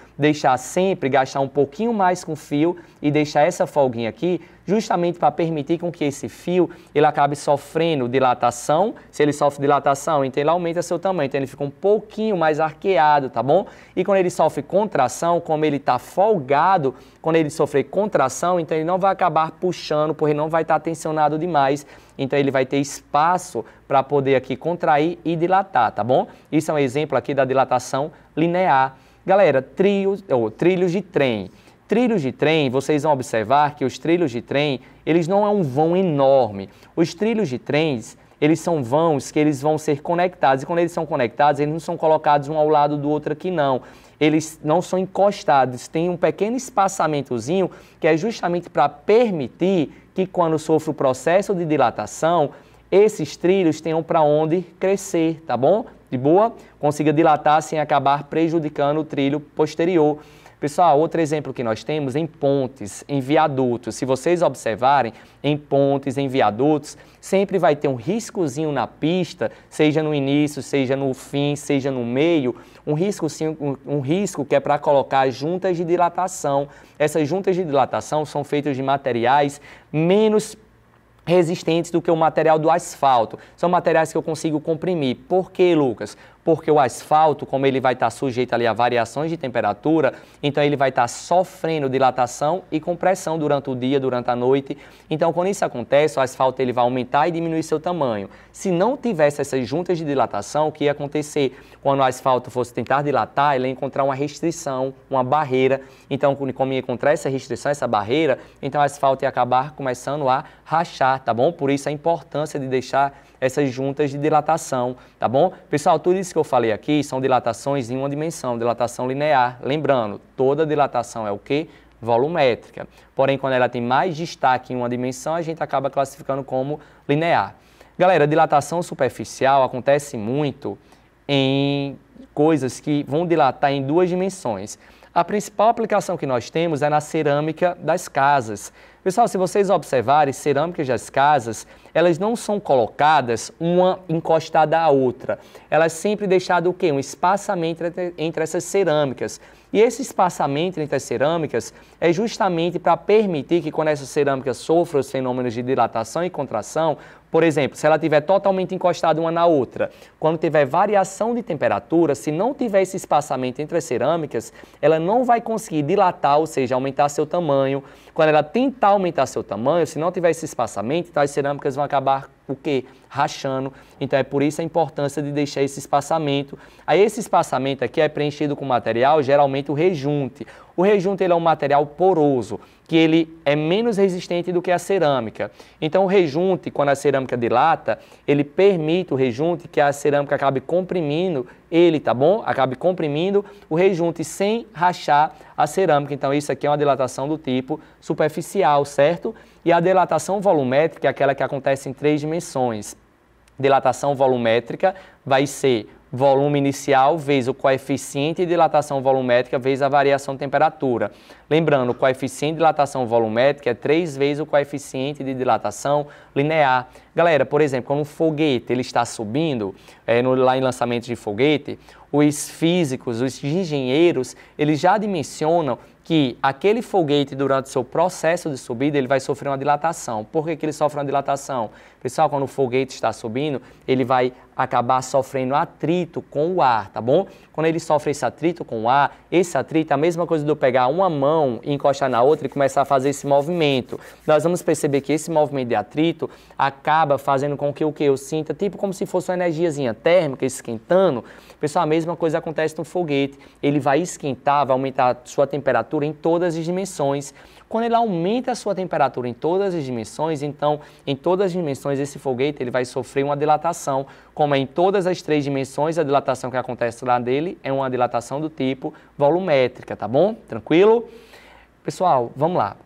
gastar um pouquinho mais com fio e deixar essa folguinha aqui, justamente para permitir com que esse fio ele acabe sofrendo dilatação. Se ele sofre dilatação, então ele aumenta seu tamanho, então ele fica um pouquinho mais arqueado, tá bom? E quando ele sofre contração, como ele está folgado, quando ele sofrer contração, então ele não vai acabar puxando, porque não vai estar tensionado demais, então ele vai ter espaço para poder aqui contrair e dilatar, tá bom? Isso é um exemplo aqui da dilatação linear. Galera, trilhos de trem. Trilhos de trem, vocês vão observar que os trilhos de trem, eles não é um vão enorme. Os trilhos de trens, eles são vãos que eles vão ser conectados. E quando eles são conectados, eles não são colocados um ao lado do outro aqui, não. Eles não são encostados, tem um pequeno espaçamentozinho que é justamente para permitir que quando sofre o processo de dilatação, esses trilhos tenham para onde crescer, tá bom? De boa? Consiga dilatar sem acabar prejudicando o trilho posterior. Pessoal, outro exemplo que nós temos em pontes, em viadutos. Se vocês observarem, em pontes, em viadutos, sempre vai ter um riscozinho na pista, seja no início, seja no fim, seja no meio, um risco que é para colocar juntas de dilatação. Essas juntas de dilatação são feitas de materiais menos resistentes do que o material do asfalto. São materiais que eu consigo comprimir. Por quê, Lucas? Porque o asfalto, como ele vai estar sujeito ali a variações de temperatura, então ele vai estar sofrendo dilatação e compressão durante o dia, durante a noite. Então, quando isso acontece, o asfalto ele vai aumentar e diminuir seu tamanho. Se não tivesse essas juntas de dilatação, o que ia acontecer? Quando o asfalto fosse tentar dilatar, ele ia encontrar uma restrição, uma barreira. Então, como ia encontrar essa restrição, essa barreira, então o asfalto ia acabar começando a rachar, tá bom? Por isso a importância de deixar essas juntas de dilatação, tá bom? Pessoal, tudo isso que eu falei aqui são dilatações em uma dimensão, dilatação linear. Lembrando, toda dilatação é o quê? Volumétrica. Porém, quando ela tem mais destaque em uma dimensão, a gente acaba classificando como linear. Galera, dilatação superficial acontece muito em coisas que vão dilatar em duas dimensões. A principal aplicação que nós temos é na cerâmica das casas. Pessoal, se vocês observarem, cerâmicas das casas, elas não são colocadas uma encostada à outra. Elas sempre deixam o quê? Um espaçamento entre essas cerâmicas. E esse espaçamento entre as cerâmicas é justamente para permitir que quando essas cerâmicas sofram os fenômenos de dilatação e contração, por exemplo, se ela estiver totalmente encostada uma na outra, quando tiver variação de temperatura, se não tiver esse espaçamento entre as cerâmicas, ela não vai conseguir dilatar, ou seja, aumentar seu tamanho. Quando ela tentar aumentar seu tamanho, se não tiver esse espaçamento, então as cerâmicas vão acabar o quê? Rachando. Então é por isso a importância de deixar esse espaçamento. Aí esse espaçamento aqui é preenchido com material, geralmente o rejunte. O rejunte ele é um material poroso, que ele é menos resistente do que a cerâmica. Então o rejunte, quando a cerâmica dilata, ele permite o rejunte que a cerâmica acabe comprimindo ele, tá bom? Acabe comprimindo o rejunte sem rachar a cerâmica. Então isso aqui é uma dilatação do tipo superficial, certo? E a dilatação volumétrica é aquela que acontece em três dimensões. Dilatação volumétrica vai ser volume inicial vezes o coeficiente de dilatação volumétrica vezes a variação de temperatura. Lembrando, o coeficiente de dilatação volumétrica é 3 vezes o coeficiente de dilatação linear. Galera, por exemplo, quando um foguete ele está subindo, lá em lançamento de foguete, os físicos, os engenheiros, eles já dimensionam que aquele foguete, durante o seu processo de subida, ele vai sofrer uma dilatação. Por que ele sofre uma dilatação? Pessoal, quando o foguete está subindo, ele vai acabar sofrendo atrito com o ar, tá bom? Quando ele sofre esse atrito com o ar, esse atrito é a mesma coisa de eu pegar uma mão e encostar na outra e começar a fazer esse movimento. Nós vamos perceber que esse movimento de atrito acaba fazendo com que o que eu sinta, tipo como se fosse uma energiazinha térmica esquentando. Pessoal, a mesma coisa acontece no foguete. Ele vai esquentar, vai aumentar a sua temperatura em todas as dimensões. Quando ele aumenta a sua temperatura em todas as dimensões, então, em todas as dimensões, esse foguete ele vai sofrer uma dilatação. Como é em todas as três dimensões, a dilatação que acontece lá dele é uma dilatação do tipo volumétrica, tá bom? Tranquilo? Pessoal, vamos lá.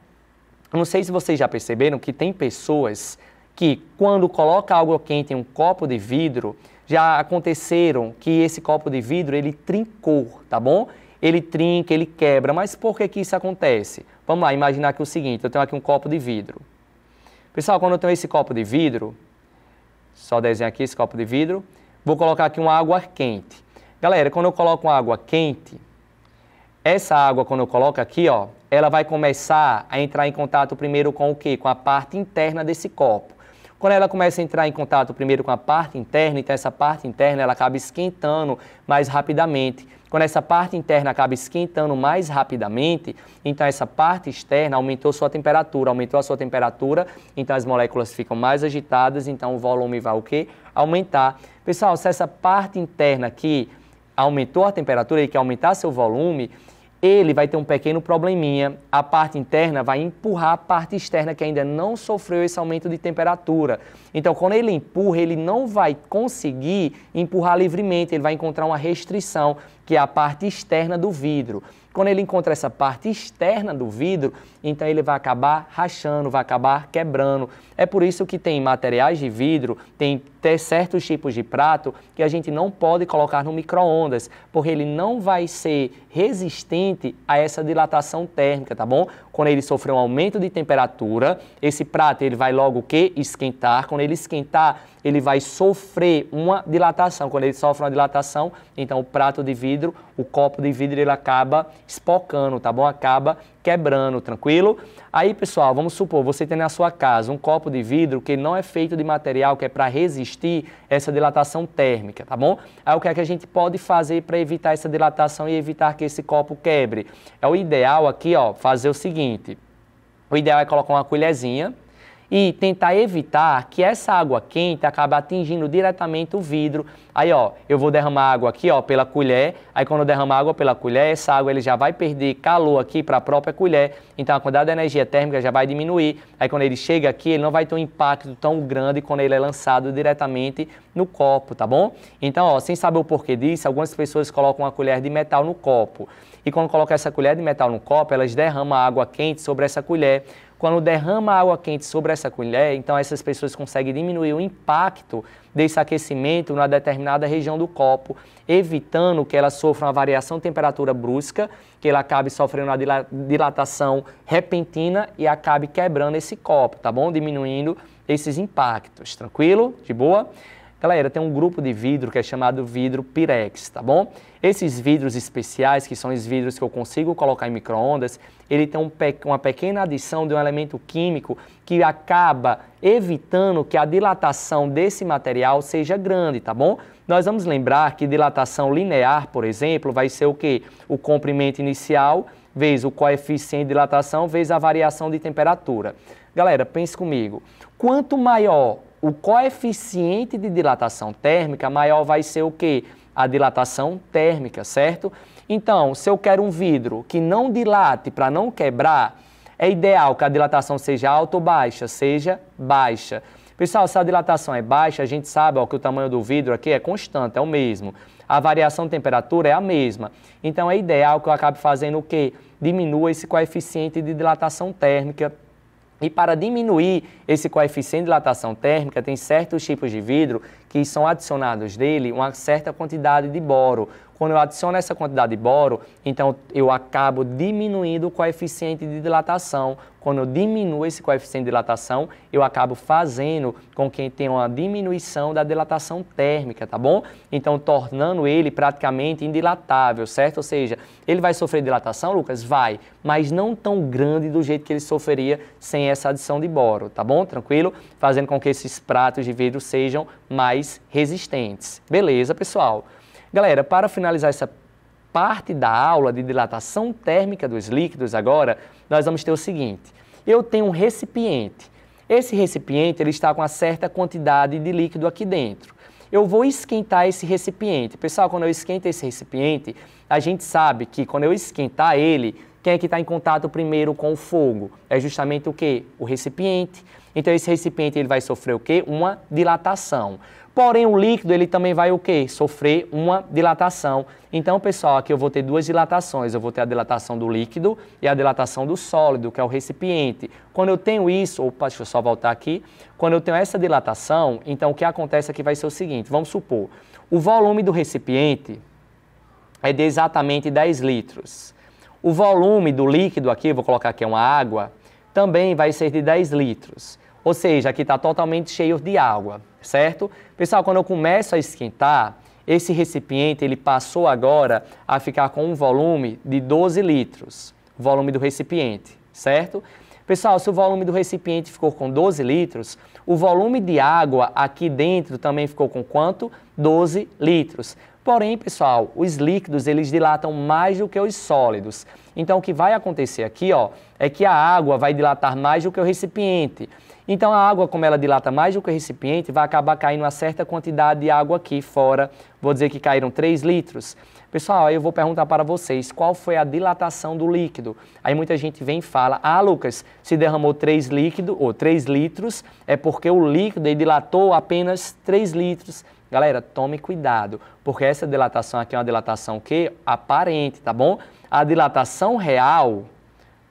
Eu não sei se vocês já perceberam que tem pessoas que, quando coloca água quente em um copo de vidro, já aconteceram que esse copo de vidro, ele trincou, tá bom? Ele trinca, ele quebra, mas por que isso acontece? Vamos lá, imaginar aqui o seguinte, eu tenho aqui um copo de vidro. Pessoal, quando eu tenho esse copo de vidro, só desenhar aqui esse copo de vidro, vou colocar aqui uma água quente. Galera, quando eu coloco uma água quente, essa água, quando eu coloco aqui, ó, ela vai começar a entrar em contato primeiro com o quê? Com a parte interna desse copo. Quando ela começa a entrar em contato primeiro com a parte interna, então essa parte interna ela acaba esquentando mais rapidamente. Quando essa parte interna acaba esquentando mais rapidamente, então essa parte externa aumentou a sua temperatura, então as moléculas ficam mais agitadas, então o volume vai o quê? Aumentar. Pessoal, se essa parte interna aqui aumentou a temperatura e quer aumentar seu volume, ele vai ter um pequeno probleminha, a parte interna vai empurrar a parte externa que ainda não sofreu esse aumento de temperatura. Então, quando ele empurra, ele não vai conseguir empurrar livremente, ele vai encontrar uma restrição, que é a parte externa do vidro. Quando ele encontra essa parte externa do vidro, então ele vai acabar rachando, vai acabar quebrando. É por isso que tem materiais de vidro, tem certos tipos de prato que a gente não pode colocar no micro-ondas, porque ele não vai ser resistente a essa dilatação térmica, tá bom? Quando ele sofrer um aumento de temperatura, esse prato ele vai logo o quê? Esquentar. Quando ele esquentar, ele vai sofrer uma dilatação. Quando ele sofre uma dilatação, então o prato de vidro, o copo de vidro, ele acaba espocando, tá bom? Acaba quebrando, tranquilo? Aí, pessoal, vamos supor, você tem na sua casa um copo de vidro que não é feito de material que é para resistir essa dilatação térmica, tá bom? Aí o que é que a gente pode fazer para evitar essa dilatação e evitar que esse copo quebre? É o ideal aqui, ó, fazer o seguinte. O ideal é colocar uma colherzinha e tentar evitar que essa água quente acabe atingindo diretamente o vidro. Aí, ó, eu vou derramar água aqui, ó, pela colher. Aí, quando eu derramar água pela colher, essa água ele já vai perder calor aqui para a própria colher. Então, a quantidade de energia térmica já vai diminuir. Aí, quando ele chega aqui, ele não vai ter um impacto tão grande quando ele é lançado diretamente no copo, tá bom? Então, ó, sem saber o porquê disso, algumas pessoas colocam uma colher de metal no copo. E quando colocam essa colher de metal no copo, elas derramam água quente sobre essa colher. Quando derrama água quente sobre essa colher, então essas pessoas conseguem diminuir o impacto desse aquecimento na determinada região do copo, evitando que ela sofra uma variação de temperatura brusca, que ela acabe sofrendo uma dilatação repentina e acabe quebrando esse copo, tá bom? Diminuindo esses impactos, tranquilo? De boa? Galera, tem um grupo de vidro que é chamado vidro Pirex, tá bom? Esses vidros especiais, que são os vidros que eu consigo colocar em micro-ondas, ele tem uma pequena adição de um elemento químico que acaba evitando que a dilatação desse material seja grande, tá bom? Nós vamos lembrar que dilatação linear, por exemplo, vai ser o quê? O comprimento inicial vezes o coeficiente de dilatação vezes a variação de temperatura. Galera, pense comigo. Quanto maior o coeficiente de dilatação térmica, maior vai ser o quê? A dilatação térmica, certo? Então, se eu quero um vidro que não dilate para não quebrar, é ideal que a dilatação seja alta ou baixa? Seja baixa. Pessoal, se a dilatação é baixa, a gente sabe ó, que o tamanho do vidro aqui é constante, é o mesmo. A variação de temperatura é a mesma. Então, é ideal que eu acabe fazendo o quê? Diminua esse coeficiente de dilatação térmica. E para diminuir esse coeficiente de dilatação térmica, tem certos tipos de vidro que são adicionados dele uma certa quantidade de boro. Quando eu adiciono essa quantidade de boro, então eu acabo diminuindo o coeficiente de dilatação. Quando eu diminuo esse coeficiente de dilatação, eu acabo fazendo com que tenha uma diminuição da dilatação térmica, tá bom? Então, tornando ele praticamente indilatável, certo? Ou seja, ele vai sofrer dilatação, Lucas? Vai, mas não tão grande do jeito que ele sofreria sem essa adição de boro, tá bom? Tranquilo? Fazendo com que esses pratos de vidro sejam mais resistentes. Beleza, pessoal? Galera, para finalizar essa parte da aula de dilatação térmica dos líquidos agora, nós vamos ter o seguinte. Eu tenho um recipiente. Esse recipiente ele está com uma certa quantidade de líquido aqui dentro. Eu vou esquentar esse recipiente. Pessoal, quando eu esquento esse recipiente, a gente sabe que quando eu esquentar ele, quem é que está em contato primeiro com o fogo? É justamente o quê? O recipiente. Então, esse recipiente ele vai sofrer o quê? Uma dilatação. Porém, o líquido ele também vai o quê? Sofrer uma dilatação. Então, pessoal, aqui eu vou ter duas dilatações. Eu vou ter a dilatação do líquido e a dilatação do sólido, que é o recipiente. Quando eu tenho isso, opa, deixa eu só voltar aqui. Quando eu tenho essa dilatação, então o que acontece aqui vai ser o seguinte. Vamos supor, o volume do recipiente é de exatamente 10 litros. O volume do líquido aqui, vou colocar aqui uma água, também vai ser de 10 litros. Ou seja, aqui está totalmente cheio de água, certo? Pessoal, quando eu começo a esquentar, esse recipiente ele passou agora a ficar com um volume de 12 litros, o volume do recipiente, certo? Pessoal, se o volume do recipiente ficou com 12 litros, o volume de água aqui dentro também ficou com quanto? 12 litros. Porém, pessoal, os líquidos, eles dilatam mais do que os sólidos. Então, o que vai acontecer aqui, ó, é que a água vai dilatar mais do que o recipiente. Então, a água, como ela dilata mais do que o recipiente, vai acabar caindo uma certa quantidade de água aqui fora. Vou dizer que caíram 3 litros. Pessoal, aí eu vou perguntar para vocês, qual foi a dilatação do líquido? Aí muita gente vem e fala, Lucas, se derramou 3 litros, é porque o líquido dilatou apenas 3 litros. Galera, tome cuidado, porque essa dilatação aqui é uma dilatação que aparente, tá bom? A dilatação real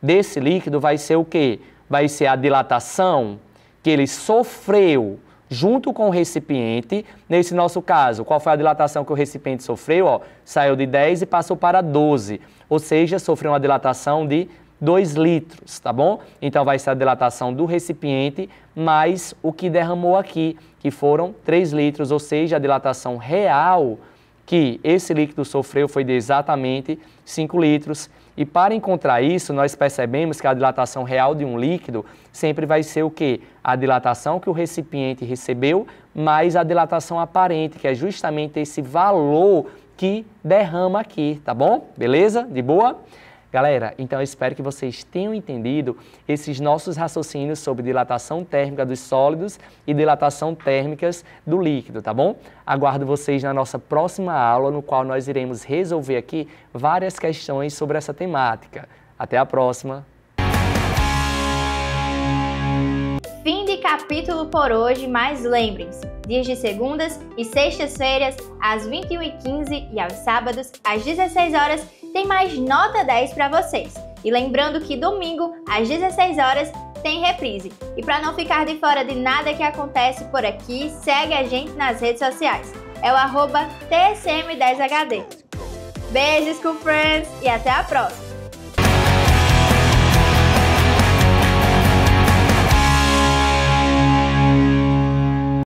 desse líquido vai ser o quê? Vai ser a dilatação que ele sofreu junto com o recipiente. Nesse nosso caso, qual foi a dilatação que o recipiente sofreu? Ó, saiu de 10 e passou para 12, ou seja, sofreu uma dilatação de 2 litros, tá bom? Então, vai ser a dilatação do recipiente mais o que derramou aqui, que foram 3 litros, ou seja, a dilatação real que esse líquido sofreu foi de exatamente 5 litros. E para encontrar isso, nós percebemos que a dilatação real de um líquido sempre vai ser o quê? A dilatação que o recipiente recebeu, mais a dilatação aparente, que é justamente esse valor que derrama aqui, tá bom? Beleza? De boa? Galera, então eu espero que vocês tenham entendido esses nossos raciocínios sobre dilatação térmica dos sólidos e dilatação térmicas do líquido, tá bom? Aguardo vocês na nossa próxima aula, no qual nós iremos resolver aqui várias questões sobre essa temática. Até a próxima! Fim de capítulo por hoje, mas lembrem-se, dias de segundas e sextas-feiras, às 21h15 e aos sábados, às 16 horas, tem mais Nota 10 para vocês. E lembrando que domingo, às 16 horas, tem reprise. E para não ficar de fora de nada que acontece por aqui, segue a gente nas redes sociais. É o @TSM10HD. Beijos, School Friends, e até a próxima!